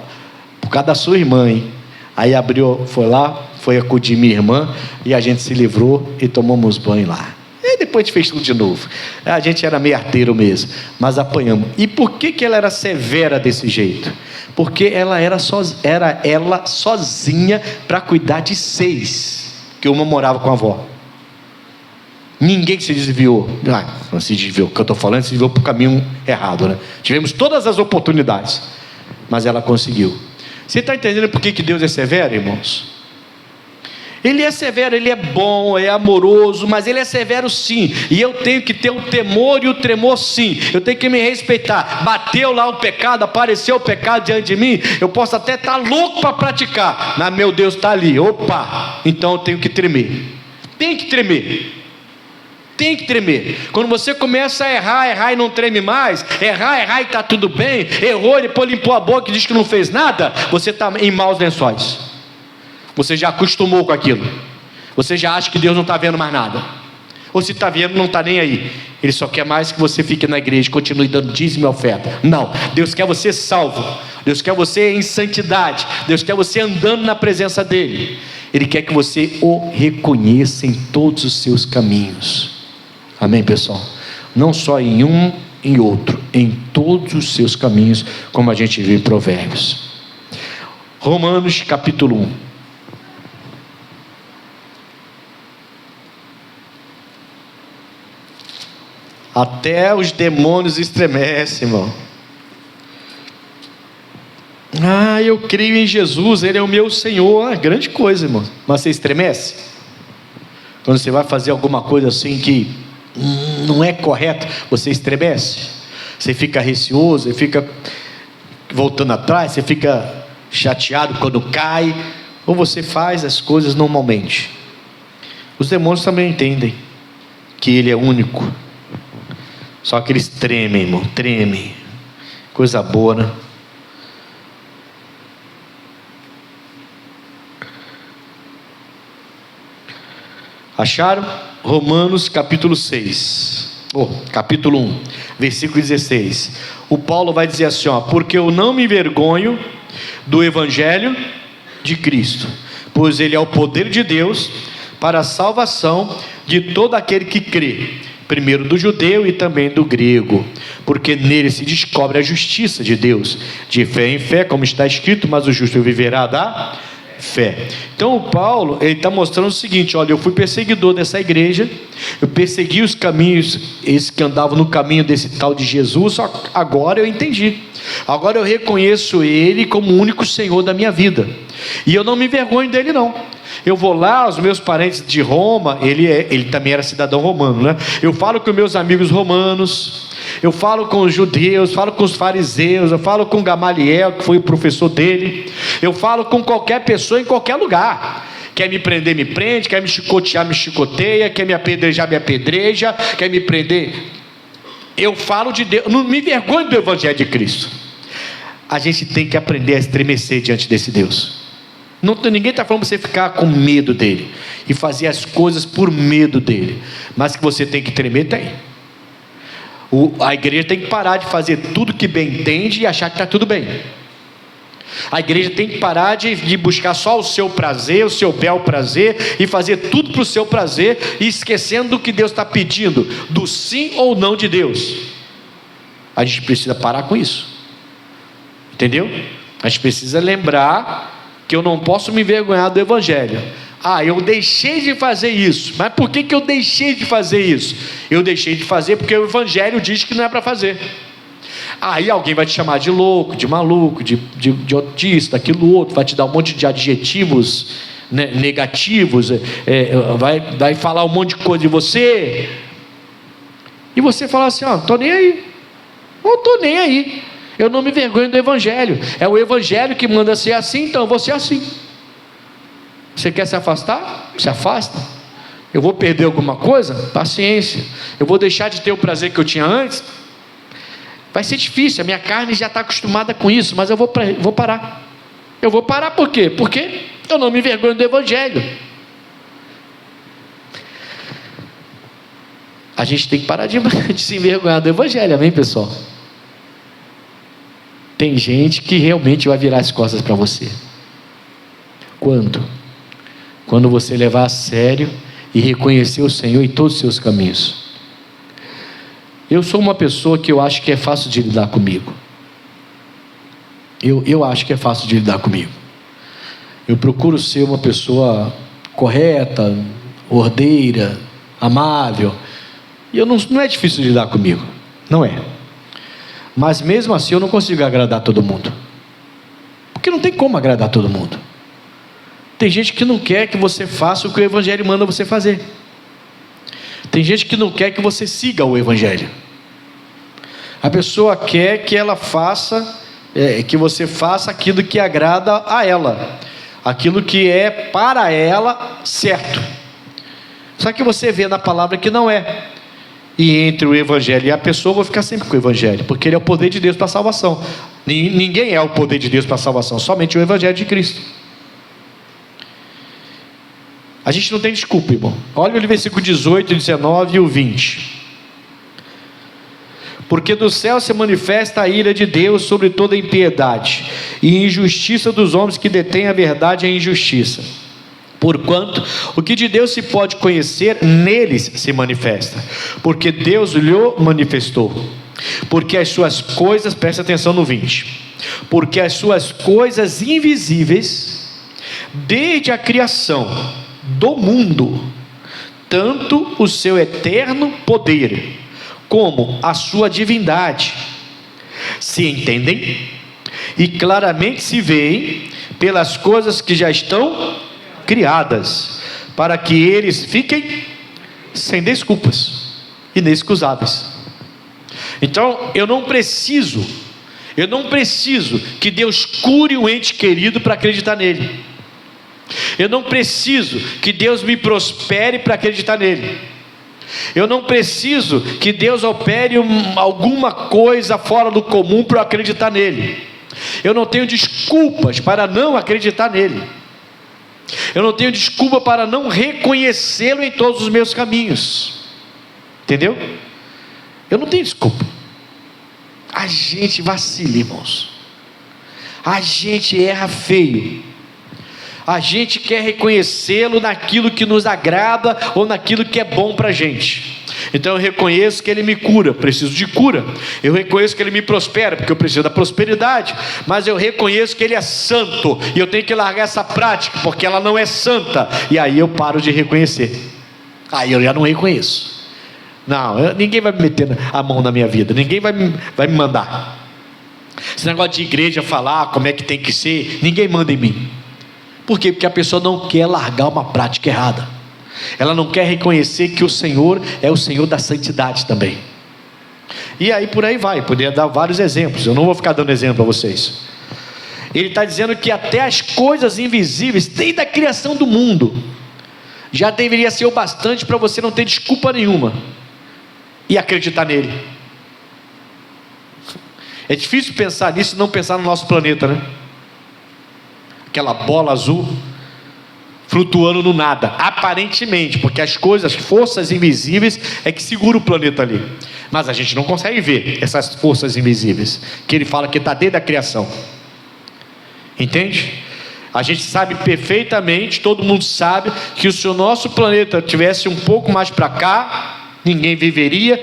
por causa da sua irmã, hein? Aí abriu, foi lá, foi acudir minha irmã, e a gente se livrou e tomamos banho lá. E depois a gente fez tudo de novo. A gente era meio arteiro mesmo, mas apanhamos. E por que ela era severa desse jeito? Porque ela era ela sozinha para cuidar de 6, que uma morava com a avó. Ninguém se desviou. Não se desviou, o que eu estou falando, se desviou para o caminho errado, né? Tivemos todas as oportunidades, mas ela conseguiu. Você está entendendo por que Deus é severo, irmãos? Ele é severo, Ele é bom, é amoroso, mas Ele é severo sim, e eu tenho que ter o temor e o tremor sim, eu tenho que me respeitar. Bateu lá o pecado, apareceu o pecado diante de mim, eu posso até estar louco para praticar, mas meu Deus está ali, opa, então eu tenho que tremer, tem que tremer. Tem que tremer. Quando você começa a errar e não treme mais, errar e está tudo bem, errou, depois limpou a boca e diz que não fez nada, você está em maus lençóis. Você já acostumou com aquilo. Você já acha que Deus não está vendo mais nada. Ou se está vendo, não está nem aí. Ele só quer mais que você fique na igreja, continue dando dízimo e oferta. Não, Deus quer você salvo. Deus quer você em santidade. Deus quer você andando na presença dEle. Ele quer que você o reconheça em todos os seus caminhos. Amém, pessoal? Não só em um, em outro, em todos os seus caminhos, como a gente vê em Provérbios. Romanos capítulo 1. Até os demônios estremecem, irmão. Eu creio em Jesus, Ele é o meu Senhor. Grande coisa, irmão. Mas você estremece? Quando você vai fazer alguma coisa assim que não é correto, você estremece? Você fica receoso, você fica voltando atrás, você fica chateado quando cai, ou você faz as coisas normalmente? Os demônios também entendem que Ele é único, só que eles tremem, irmão, tremem. Coisa boa, né? Acharam? Romanos capítulo 6, capítulo 1, versículo 16. O Paulo vai dizer assim, porque eu não me envergonho do evangelho de Cristo, pois ele é o poder de Deus para a salvação de todo aquele que crê, primeiro do judeu e também do grego, porque nele se descobre a justiça de Deus, de fé em fé, como está escrito, mas o justo viverá da fé. Então o Paulo, ele está mostrando o seguinte: olha, eu fui perseguidor dessa igreja, eu persegui os caminhos, esses que andavam no caminho desse tal de Jesus, só agora eu entendi, agora eu reconheço Ele como o único Senhor da minha vida, e eu não me envergonho dele não. Eu vou lá, os meus parentes de Roma, ele também era cidadão romano, né? Eu falo com meus amigos romanos, eu falo com os judeus, falo com os fariseus, eu falo com Gamaliel, que foi o professor dele, eu falo com qualquer pessoa em qualquer lugar. Quer me prender, me prende, quer me chicotear, me chicoteia, quer me apedrejar, me apedreja, quer me prender. Eu falo de Deus, não me envergonho do evangelho de Cristo. A gente tem que aprender a estremecer diante desse Deus. Ninguém está falando para você ficar com medo dele e fazer as coisas por medo dele, mas que você tem que tremer, tem. A igreja tem que parar de fazer tudo que bem entende e achar que está tudo bem. A igreja tem que parar de buscar só o seu prazer, o seu bel prazer, e fazer tudo para o seu prazer, e esquecendo do que Deus está pedindo, do sim ou não de Deus. A gente precisa parar com isso, entendeu? A gente precisa lembrar que eu não posso me envergonhar do evangelho. Eu deixei de fazer isso, mas por que eu deixei de fazer isso? Eu deixei de fazer porque o evangelho diz que não é para fazer. Aí alguém vai te chamar de louco, de maluco, de autista, aquilo outro, vai te dar um monte de adjetivos, né, negativos, vai falar um monte de coisa de você, e você fala assim: não estou nem aí, não estou nem aí, eu não me envergonho do evangelho, é o evangelho que manda ser assim, então eu vou ser assim. Você quer se afastar? Se afasta. Eu vou perder alguma coisa? Paciência. Eu vou deixar de ter o prazer que eu tinha antes? Vai ser difícil, a minha carne já está acostumada com isso, mas eu vou parar. Eu vou parar por quê? Porque eu não me envergonho do evangelho. A gente tem que parar de se envergonhar do Evangelho, amém, pessoal? Tem gente que realmente vai virar as costas para você. Quando? Quando você levar a sério e reconhecer o Senhor em todos os seus caminhos. Eu sou uma pessoa que eu acho que é fácil de lidar comigo. Eu acho que é fácil de lidar comigo. Eu procuro ser uma pessoa correta, ordeira, amável. E não é difícil de lidar comigo. Não é. Mas mesmo assim eu não consigo agradar todo mundo. Porque não tem como agradar todo mundo. Tem gente que não quer que você faça o que o Evangelho manda você fazer. Tem gente que não quer que você siga o Evangelho. A pessoa quer que ela faça, que você faça aquilo que agrada a ela, aquilo que é para ela certo. Só que você vê na palavra que não é. E entre o Evangelho e a pessoa, eu vou ficar sempre com o Evangelho, porque ele é o poder de Deus para a salvação. Ninguém é o poder de Deus para a salvação, somente o Evangelho de Cristo. A gente não tem desculpa, irmão. Olha o versículo 18, 19 e o 20. Porque do céu se manifesta a ira de Deus sobre toda impiedade e injustiça dos homens que detêm a verdade e a injustiça. Porquanto o que de Deus se pode conhecer, neles se manifesta, porque Deus lhe manifestou. Porque as suas coisas, presta atenção no 20, porque as suas coisas invisíveis, desde a criação do mundo, tanto o seu eterno poder, como a sua divindade, se entendem e claramente se veem pelas coisas que já estão criadas, para que eles fiquem sem desculpas, inexcusáveis. Então eu não preciso que Deus cure um ente querido para acreditar nele. Eu não preciso que Deus me prospere para acreditar nele. Eu não preciso que Deus opere alguma coisa fora do comum para eu acreditar nele. Eu não tenho desculpas para não acreditar nele. Eu não tenho desculpa para não reconhecê-lo em todos os meus caminhos. Entendeu? Eu não tenho desculpa. A gente vacila, irmãos. A gente erra feio. A gente quer reconhecê-lo naquilo que nos agrada ou naquilo que é bom para a gente. Então eu reconheço que Ele me cura, preciso de cura. Eu reconheço que Ele me prospera, porque eu preciso da prosperidade. Mas eu reconheço que Ele é santo, e eu tenho que largar essa prática, porque ela não é santa. E aí eu paro de reconhecer. Aí eu já não reconheço. Não, ninguém vai me meter a mão na minha vida, ninguém vai me mandar. Esse negócio de igreja falar como é que tem que ser, ninguém manda em mim. Por quê? Porque a pessoa não quer largar uma prática errada. Ela não quer reconhecer que o Senhor é o Senhor da santidade também. E aí por aí vai, poderia dar vários exemplos. Eu não vou ficar dando exemplo para vocês. Ele está dizendo que até as coisas invisíveis, desde a criação do mundo, já deveria ser o bastante para você não ter desculpa nenhuma e acreditar nele. É difícil pensar nisso e não pensar no nosso planeta, né? Aquela bola azul flutuando no nada, aparentemente, porque as forças invisíveis é que segura o planeta ali, mas a gente não consegue ver essas forças invisíveis, que ele fala que está desde a criação. Entende? A gente sabe perfeitamente, todo mundo sabe, que se o nosso planeta tivesse um pouco mais para cá, ninguém viveria,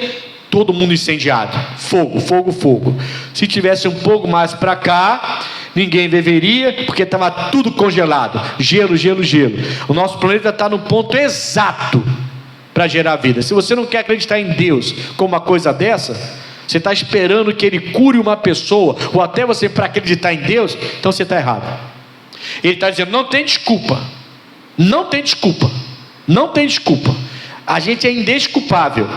todo mundo incendiado, fogo, fogo, fogo. Se tivesse um pouco mais para cá, ninguém viveria, porque estava tudo congelado, gelo, gelo, gelo. O nosso planeta está no ponto exato para gerar vida. Se você não quer acreditar em Deus com uma coisa dessa, você está esperando que Ele cure uma pessoa, ou até você para acreditar em Deus, então você está errado. Ele está dizendo, não tem desculpa, não tem desculpa, não tem desculpa. A gente é indesculpável.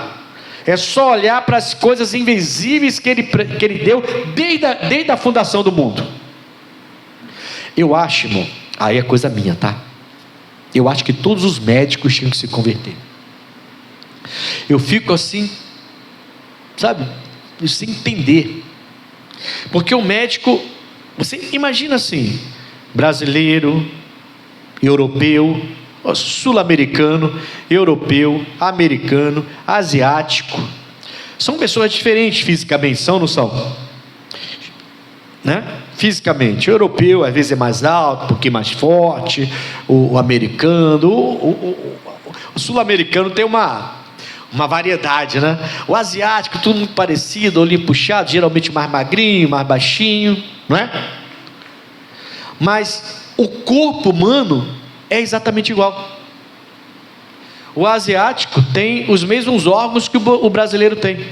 É só olhar para as coisas invisíveis que ele deu desde a fundação do mundo. Eu acho, irmão, aí é coisa minha, tá? Eu acho que todos os médicos tinham que se converter. Eu fico assim, sabe, sem entender. Porque o médico, você imagina assim, brasileiro, europeu, sul-americano, europeu, americano, asiático. São pessoas diferentes fisicamente, são ou não são? Né? Fisicamente, o europeu às vezes é mais alto, um pouquinho mais forte, o americano, o sul-americano tem uma variedade, né? O asiático, tudo muito parecido, olhinho puxado, geralmente mais magrinho, mais baixinho, não é? Mas o corpo humano é exatamente igual. O asiático tem os mesmos órgãos que o brasileiro tem.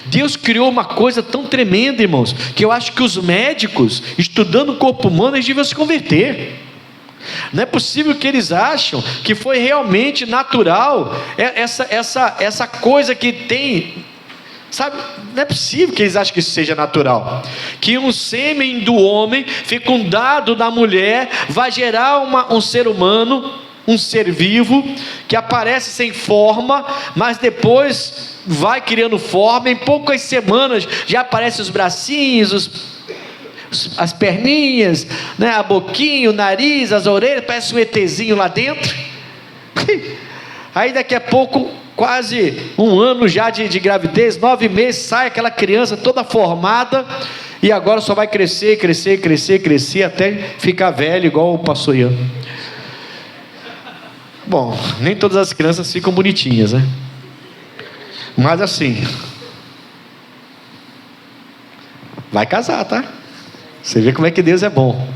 Deus criou uma coisa tão tremenda, irmãos, que eu acho que os médicos, estudando o corpo humano, eles deviam se converter. Não é possível que eles acham que foi realmente natural essa coisa que tem, sabe? Não é possível que eles achem que isso seja natural, que um sêmen do homem fecundado da mulher vai gerar um ser humano, um ser vivo, que aparece sem forma, mas depois vai criando forma. Em poucas semanas já aparecem os bracinhos, as perninhas, né? A boquinha, o nariz, as orelhas, parece um ETzinho lá dentro. Aí daqui a pouco, quase um ano já de gravidez, 9 meses, sai aquela criança toda formada, e agora só vai crescer, crescer, crescer, crescer, até ficar velho igual o pastor Ian. Bom, nem todas as crianças ficam bonitinhas, né? Mas assim, vai casar, tá? Você vê como é que Deus é bom.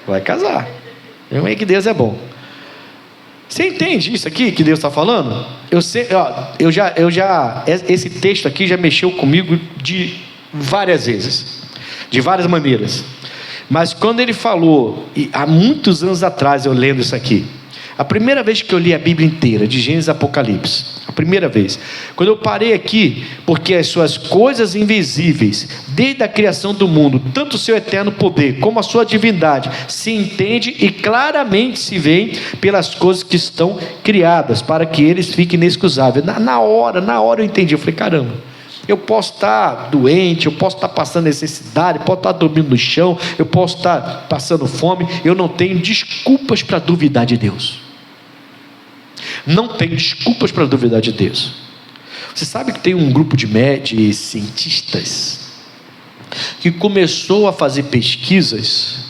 Vai casar. Como é que Deus é bom. Você entende isso aqui que Deus está falando? Eu sei, esse texto aqui já mexeu comigo de várias vezes, de várias maneiras. Mas quando ele falou, e há muitos anos atrás eu lendo isso aqui, a primeira vez que eu li a Bíblia inteira, de Gênesis a Apocalipse, a primeira vez, quando eu parei aqui, porque as suas coisas invisíveis, desde a criação do mundo, tanto o seu eterno poder, como a sua divindade, se entende e claramente se vê pelas coisas que estão criadas, para que eles fiquem inexcusáveis. Na hora eu entendi, eu falei, caramba, eu posso estar doente, eu posso estar passando necessidade, posso estar dormindo no chão, eu posso estar passando fome, eu não tenho desculpas para duvidar de Deus. Não tenho desculpas para duvidar de Deus. Você sabe que tem um grupo de cientistas que começou a fazer pesquisas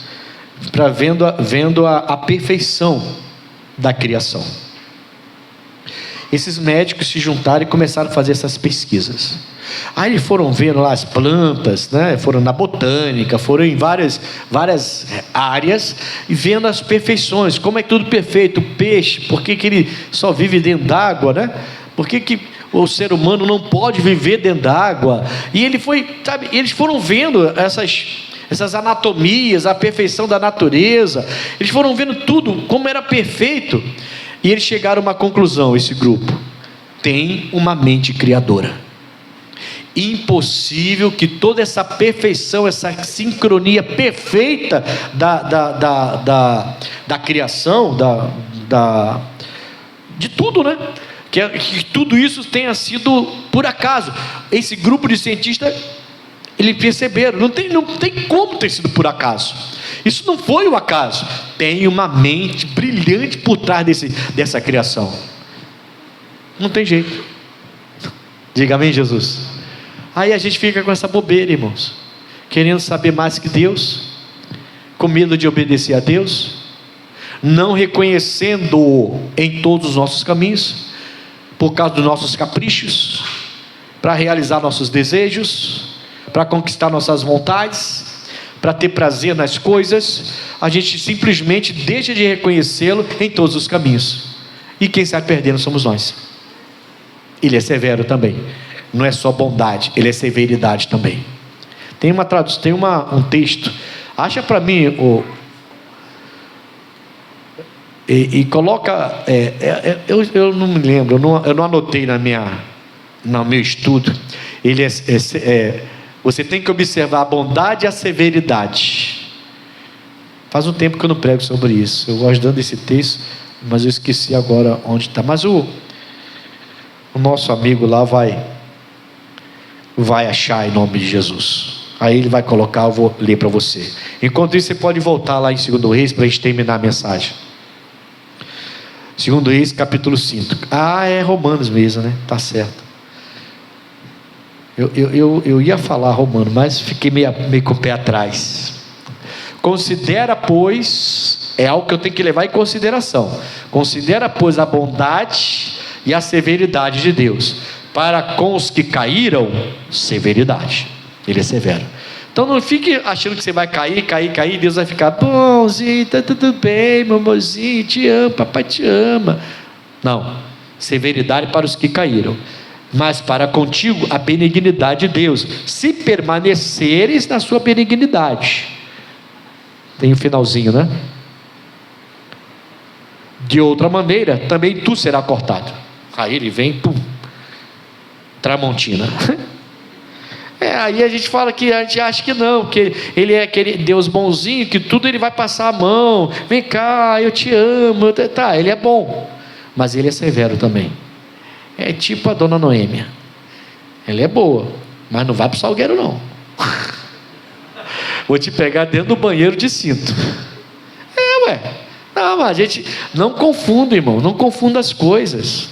para vendo a perfeição da criação. Esses médicos se juntaram e começaram a fazer essas pesquisas. Aí eles foram vendo lá as plantas, né? Foram na botânica, foram em várias áreas, e vendo as perfeições, como é tudo perfeito. O peixe, por que ele só vive dentro d'água, né? Por que o ser humano não pode viver dentro d'água? E eles foram vendo essas anatomias, a perfeição da natureza, eles foram vendo tudo, como era perfeito, e eles chegaram a uma conclusão, esse grupo: tem uma mente criadora. Impossível que toda essa perfeição, essa sincronia perfeita da criação, de tudo, né? Que tudo isso tenha sido por acaso. Esse grupo de cientistas, eles perceberam, não tem como ter sido por acaso. Isso não foi um acaso. Tem uma mente brilhante por trás dessa criação. Não tem jeito. Diga amém, Jesus. Aí a gente fica com essa bobeira, irmãos, querendo saber mais que Deus, com medo de obedecer a Deus, não reconhecendo-o em todos os nossos caminhos, por causa dos nossos caprichos, para realizar nossos desejos, para conquistar nossas vontades, para ter prazer nas coisas. A gente simplesmente deixa de reconhecê-lo em todos os caminhos, e quem sai perdendo somos nós. Ele é severo também. Não é só bondade, ele é severidade também. Tem um texto, acha para mim e coloca, eu não me lembro, eu não anotei no meu estudo. Você tem que observar a bondade e a severidade. Faz um tempo que eu não prego sobre isso. Eu gosto dando esse texto, mas eu esqueci agora onde está. Mas o nosso amigo lá vai achar em nome de Jesus. Aí ele vai colocar, eu vou ler para você. Enquanto isso, você pode voltar lá em 2 Reis para a gente terminar a mensagem. Segundo Reis, capítulo 5. É Romanos mesmo, né? Tá certo. Eu ia falar Romano, mas fiquei meio com o pé atrás. Considera, pois, é algo que eu tenho que levar em consideração. Considera, pois, a bondade e a severidade de Deus. Para com os que caíram, severidade. Ele é severo. Então não fique achando que você vai cair, e Deus vai ficar, bonzinho, tá tudo bem, meu amorzinho, te amo, papai te ama. Não, severidade para os que caíram, mas para contigo a benignidade de Deus, se permaneceres na sua benignidade. Tem um finalzinho, né? De outra maneira, também tu será cortado. Aí ele vem, pum, Tramontina. Aí a gente fala que a gente acha que não, que ele é aquele Deus bonzinho, que tudo ele vai passar a mão, vem cá, eu te amo, tá, ele é bom, mas ele é severo também. É tipo a dona Noêmia, ela é boa, mas não vai para o salgueiro não. Vou te pegar dentro do banheiro de cinto. Não, a gente não confunda, irmão, não confunda as coisas,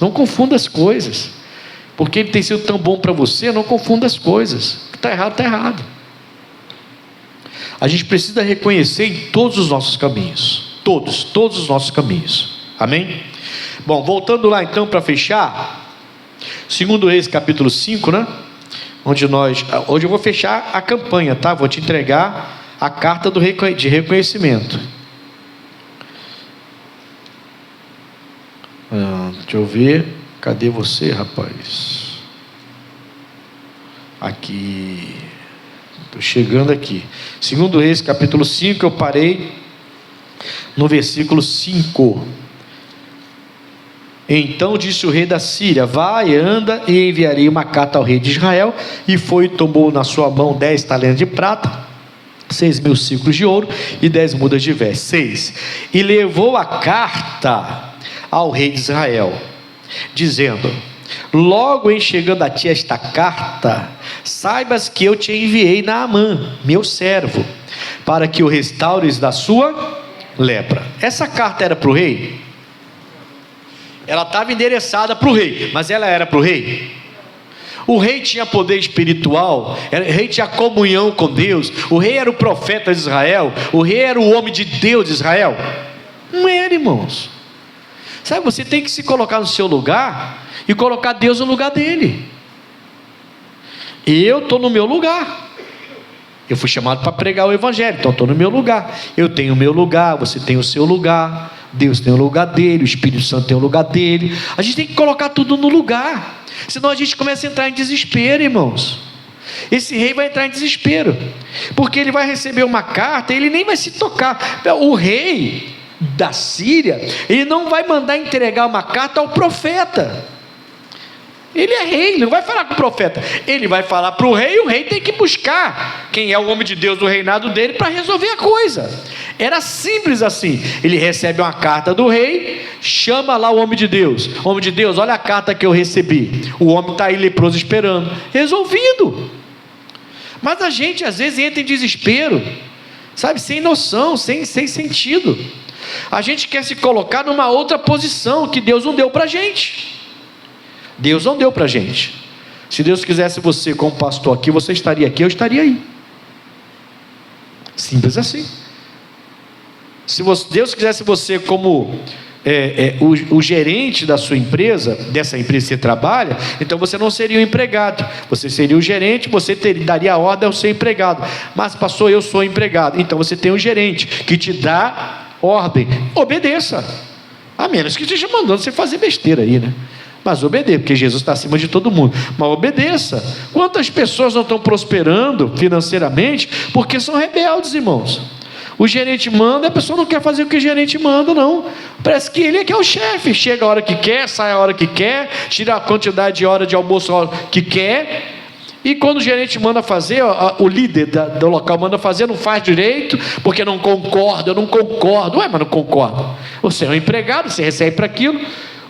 porque ele tem sido tão bom para você, não confunda as coisas. Está errado, está errado. A gente precisa reconhecer em todos os nossos caminhos, todos os nossos caminhos, amém? Bom, voltando lá então para fechar, segundo Reis capítulo 5, né? Hoje eu vou fechar a campanha, tá? Vou te entregar a carta de reconhecimento. Deixa eu ver, cadê você, rapaz? Aqui, estou chegando aqui. Segundo Reis capítulo 5, eu parei no versículo 5. Então disse o rei da Síria: vai, anda, e enviarei uma carta ao rei de Israel. E foi e tomou na sua mão 10 talentos de prata, 6.000 ciclos de ouro e 10 mudas de vestes. 6. E levou a carta ao rei de Israel, dizendo: logo em chegando a ti esta carta, saibas que eu te enviei Naamã, meu servo, para que o restaures da sua lepra. Essa carta era para o rei? Ela estava endereçada para o rei, mas ela era para o rei? O rei tinha poder espiritual, o rei tinha comunhão com Deus, o rei era o profeta de Israel, o rei era o homem de Deus de Israel? Não era, irmãos. Sabe, você tem que se colocar no seu lugar e colocar Deus no lugar dele. Eu estou no meu lugar. Eu fui chamado para pregar o evangelho, então estou no meu lugar. Eu tenho o meu lugar, você tem o seu lugar, Deus tem o lugar dele, o Espírito Santo tem o lugar dele. A gente tem que colocar tudo no lugar, senão a gente começa a entrar em desespero, irmãos. Esse rei vai entrar em desespero, porque ele vai receber uma carta e ele nem vai se tocar. O rei da Síria, ele não vai mandar entregar uma carta ao profeta. Ele é rei, ele não vai falar com o profeta, ele vai falar para o rei, e o rei tem que buscar quem é o homem de Deus do reinado dele para resolver a coisa. Era simples assim. Ele recebe uma carta do rei, chama lá o homem de Deus: homem de Deus, olha a carta que eu recebi. O homem está aí leproso esperando. Resolvido. Mas a gente às vezes entra em desespero, sabe, sem noção, sem sentido. A gente quer se colocar numa outra posição que Deus não deu para a gente. Deus não deu para a gente. Se Deus quisesse você como pastor aqui, você estaria aqui, eu estaria aí. Simples assim. Se Deus quisesse você como o gerente da sua empresa, dessa empresa que você trabalha, então você não seria um empregado, você seria o gerente, você daria a ordem ao seu empregado. Mas pastor, eu sou empregado. Então você tem um gerente que te dá ordem, obedeça, a menos que esteja mandando você fazer besteira aí, né? Mas obedeça, porque Jesus está acima de todo mundo. Mas obedeça. Quantas pessoas não estão prosperando financeiramente porque são rebeldes, irmãos? O gerente manda, a pessoa não quer fazer o que o gerente manda, não. Parece que ele é que é o chefe. Chega a hora que quer, sai a hora que quer, tira a quantidade de hora de almoço a hora que quer. E quando o gerente manda fazer, o líder do local manda fazer, não faz direito, porque não concorda. Eu não concordo. Ué, mas não concordo. Você é um empregado, você recebe para aquilo.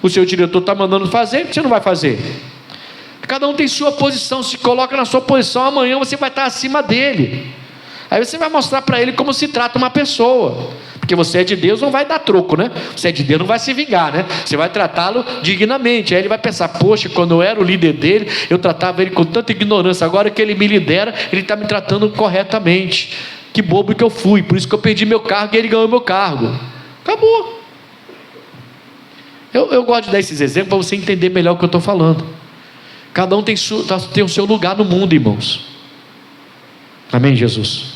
O seu diretor está mandando fazer, você não vai fazer. Cada um tem sua posição, se coloca na sua posição, amanhã você vai estar acima dele. Aí você vai mostrar para ele como se trata uma pessoa, porque você é de Deus, não vai dar troco, né? Você é de Deus, não vai se vingar, né? Você vai tratá-lo dignamente. Aí ele vai pensar: poxa, quando eu era o líder dele, eu tratava ele com tanta ignorância, agora que ele me lidera, ele está me tratando corretamente. Que bobo que eu fui, por isso que eu perdi meu cargo e ele ganhou meu cargo. Acabou. Eu gosto de dar esses exemplos para você entender melhor o que eu estou falando. Cada um tem o seu lugar no mundo, irmãos. Amém, Jesus?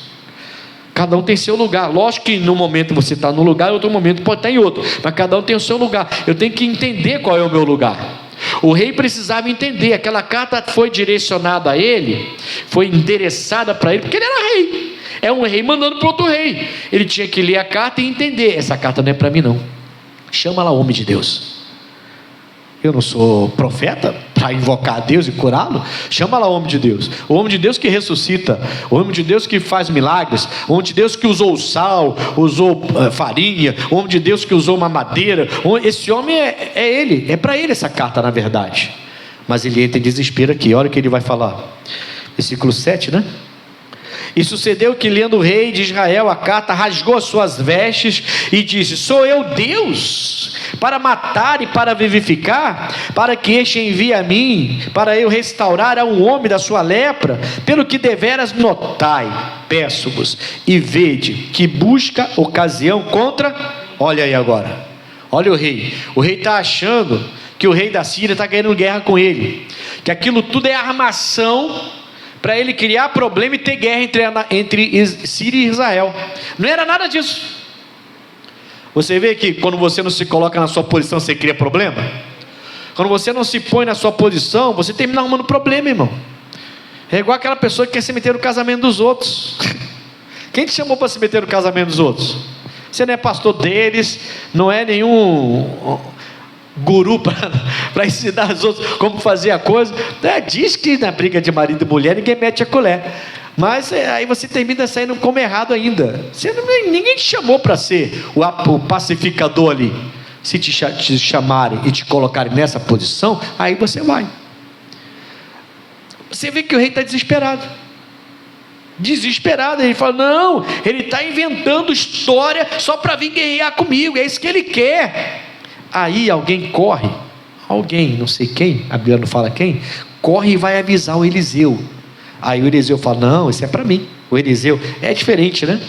Cada um tem seu lugar. Lógico que no momento você está num lugar, em outro momento pode estar em outro, mas cada um tem o seu lugar. Eu tenho que entender qual é o meu lugar. O rei precisava entender. Aquela carta foi direcionada a ele, foi endereçada para ele, porque ele era rei. É um rei mandando para outro rei. Ele tinha que ler a carta e entender: essa carta não é para mim não. Chama lá o homem de Deus. Eu não sou profeta para invocar a Deus e curá-lo. Chama lá o homem de Deus. O homem de Deus que ressuscita, o homem de Deus que faz milagres, o homem de Deus que usou sal, usou farinha, o homem de Deus que usou uma madeira. Esse homem é ele, é para ele essa carta, na verdade. Mas ele entra em desespero aqui. Olha o que ele vai falar, versículo 7, né? E sucedeu que, lendo o rei de Israel a carta, rasgou as suas vestes e disse: sou eu Deus para matar e para vivificar, para que este envie a mim, para eu restaurar a um homem da sua lepra? Pelo que deveras notai, peço-vos, e vede que busca ocasião contra... Olha aí agora, olha o rei está achando que o rei da Síria está querendo guerra com ele, que aquilo tudo é armação para ele criar problema e ter guerra entre Síria e Israel. Não era nada disso. Você vê que quando você não se coloca na sua posição, você cria problema. Quando você não se põe na sua posição, você termina arrumando problema, irmão. É igual aquela pessoa que quer se meter no casamento dos outros. Quem te chamou para se meter no casamento dos outros? Você não é pastor deles, não é nenhum guru para ensinar os outros como fazer a coisa. Diz que na briga de marido e mulher ninguém mete a colher, mas aí você termina saindo como errado ainda. Ninguém te chamou para ser o pacificador ali. Se te chamarem e te colocarem nessa posição, aí você vai. Você vê que o rei está desesperado, ele fala: não, ele está inventando história só para vir guerrear comigo, é isso que ele quer. Aí alguém corre, não sei quem, a Bíblia não fala quem, corre e vai avisar o Eliseu. Aí o Eliseu fala: não, isso é para mim. O Eliseu é diferente, né?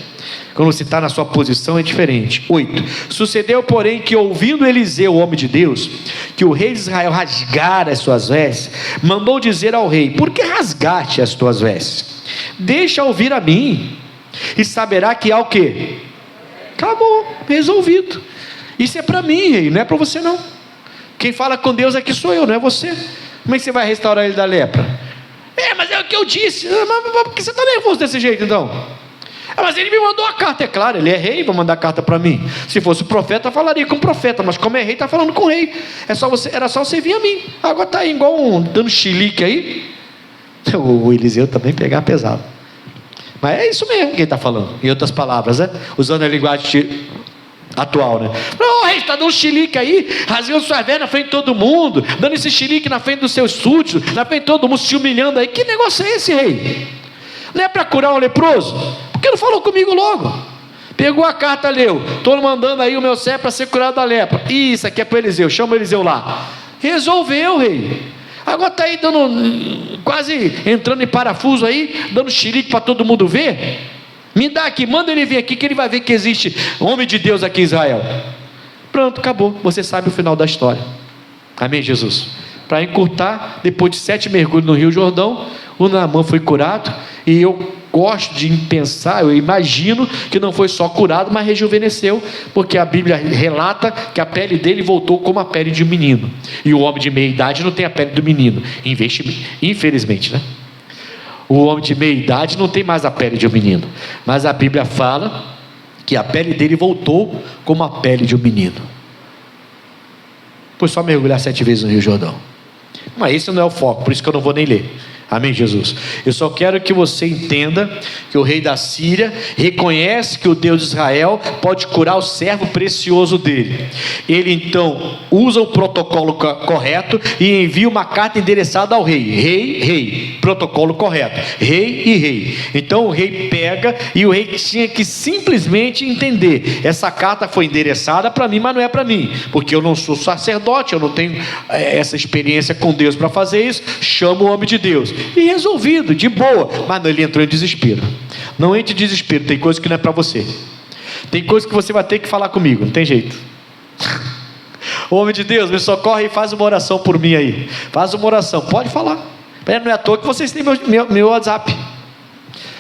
Quando você está na sua posição é diferente. 8. Sucedeu, porém, que ouvindo Eliseu, o homem de Deus, que o rei de Israel rasgara as suas vestes, mandou dizer ao rei: por que rasgaste as tuas vestes? Deixa ouvir a mim, e saberá que há o quê? Acabou, resolvido. Isso é para mim, rei, não é para você não. Quem fala com Deus aqui sou eu, não é você. Como é que você vai restaurar ele da lepra? Mas é o que eu disse. Mas por que você está nervoso desse jeito então? Mas ele me mandou a carta, é claro, ele é rei, vai mandar a carta para mim. Se fosse o profeta, falaria com o profeta, mas como é rei, está falando com o rei. Era só você vir a mim. Agora está aí igual dando chilique aí. O Eliseu também pegar pesado. Mas é isso mesmo que ele está falando, em outras palavras, né? Usando a linguagem atual, né? O rei está dando chilique aí, rasgando sua vestes na frente de todo mundo, dando esse chilique na frente dos seus súditos, na frente de todo mundo, se humilhando aí. Que negócio é esse, rei? Não é para curar um leproso? Por que não falou comigo logo? Pegou a carta, leu: estou mandando aí o meu servo para ser curado da lepra. Isso aqui é para Eliseu, chama o Eliseu lá. Resolveu, rei. Agora está aí dando, quase entrando em parafuso aí, dando chilique para todo mundo ver. Me dá aqui, manda ele vir aqui, que ele vai ver que existe homem de Deus aqui em Israel. Pronto, acabou. Você sabe o final da história. Amém, Jesus? Para encurtar, depois de 7 mergulhos no Rio Jordão, o Naamã foi curado. E eu gosto de pensar, eu imagino que não foi só curado, mas rejuvenesceu, porque a Bíblia relata que a pele dele voltou como a pele de um menino. E o homem de meia idade não tem a pele do menino, infelizmente, né? O homem de meia idade não tem mais a pele de um menino, mas a Bíblia fala que a pele dele voltou como a pele de um menino. Foi só mergulhar 7 vezes no Rio Jordão. Mas esse não é o foco, por isso que eu não vou nem ler. Amém, Jesus? Eu só quero que você entenda que o rei da Síria reconhece que o Deus de Israel pode curar o servo precioso dele. Ele então usa o protocolo correto e envia uma carta endereçada ao rei. Rei, protocolo correto, rei e rei. Então o rei pega, e o rei tinha que simplesmente entender: essa carta foi endereçada para mim, mas não é para mim, porque eu não sou sacerdote, eu não tenho essa experiência com Deus para fazer isso. Chama o homem de Deus. E resolvido, de boa. Mas não, ele entrou em desespero. Não entre em desespero, tem coisa que não é para você. Tem coisa que você vai ter que falar comigo, não tem jeito. O homem de Deus, me socorre e faz uma oração por mim aí. Faz uma oração, pode falar. Não é à toa que vocês têm meu WhatsApp.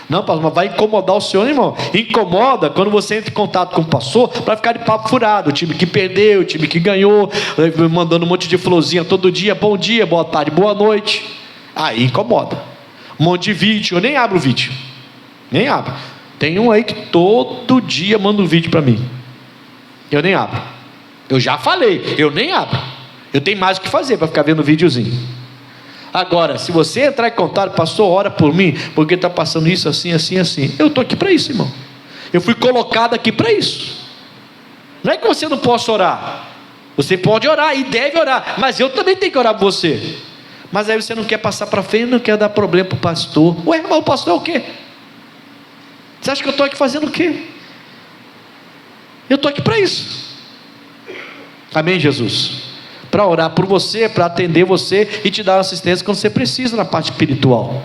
Não, pastor, mas vai incomodar o senhor, irmão. Incomoda quando você entra em contato com o pastor para ficar de papo furado. O time que perdeu, o time que ganhou, mandando um monte de florzinha todo dia. Bom dia, boa tarde, boa noite. Aí incomoda. Um monte de vídeo, eu nem abro o vídeo. Nem abro. Tem um aí que todo dia manda um vídeo para mim. Eu nem abro. Eu já falei, eu nem abro. Eu tenho mais o que fazer para ficar vendo videozinho. Agora, se você entrar em contato, pastor, ora por mim, porque está passando isso assim, assim, assim. Eu estou aqui para isso, irmão. Eu fui colocado aqui para isso. Não é que você não possa orar. Você pode orar e deve orar, mas eu também tenho que orar por você. Mas aí você não quer passar para frente, não quer dar problema para o pastor. Ué, mas o pastor é o quê? Você acha que eu estou aqui fazendo o quê? Eu estou aqui para isso. Amém, Jesus? Para orar por você, para atender você e te dar assistência quando você precisa na parte espiritual.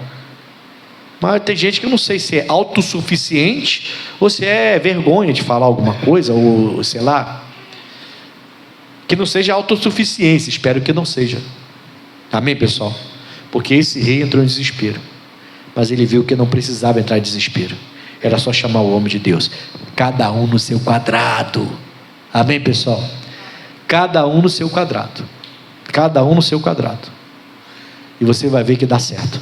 Mas tem gente que eu não sei se é autossuficiente ou se é vergonha de falar alguma coisa, ou sei lá, que não seja autossuficiência. Espero que não seja. Amém, pessoal? Porque esse rei entrou em desespero, mas ele viu que não precisava entrar em desespero, era só chamar o homem de Deus. Cada um no seu quadrado. Amém, pessoal? Cada um no seu quadrado. Cada um no seu quadrado. E você vai ver que dá certo.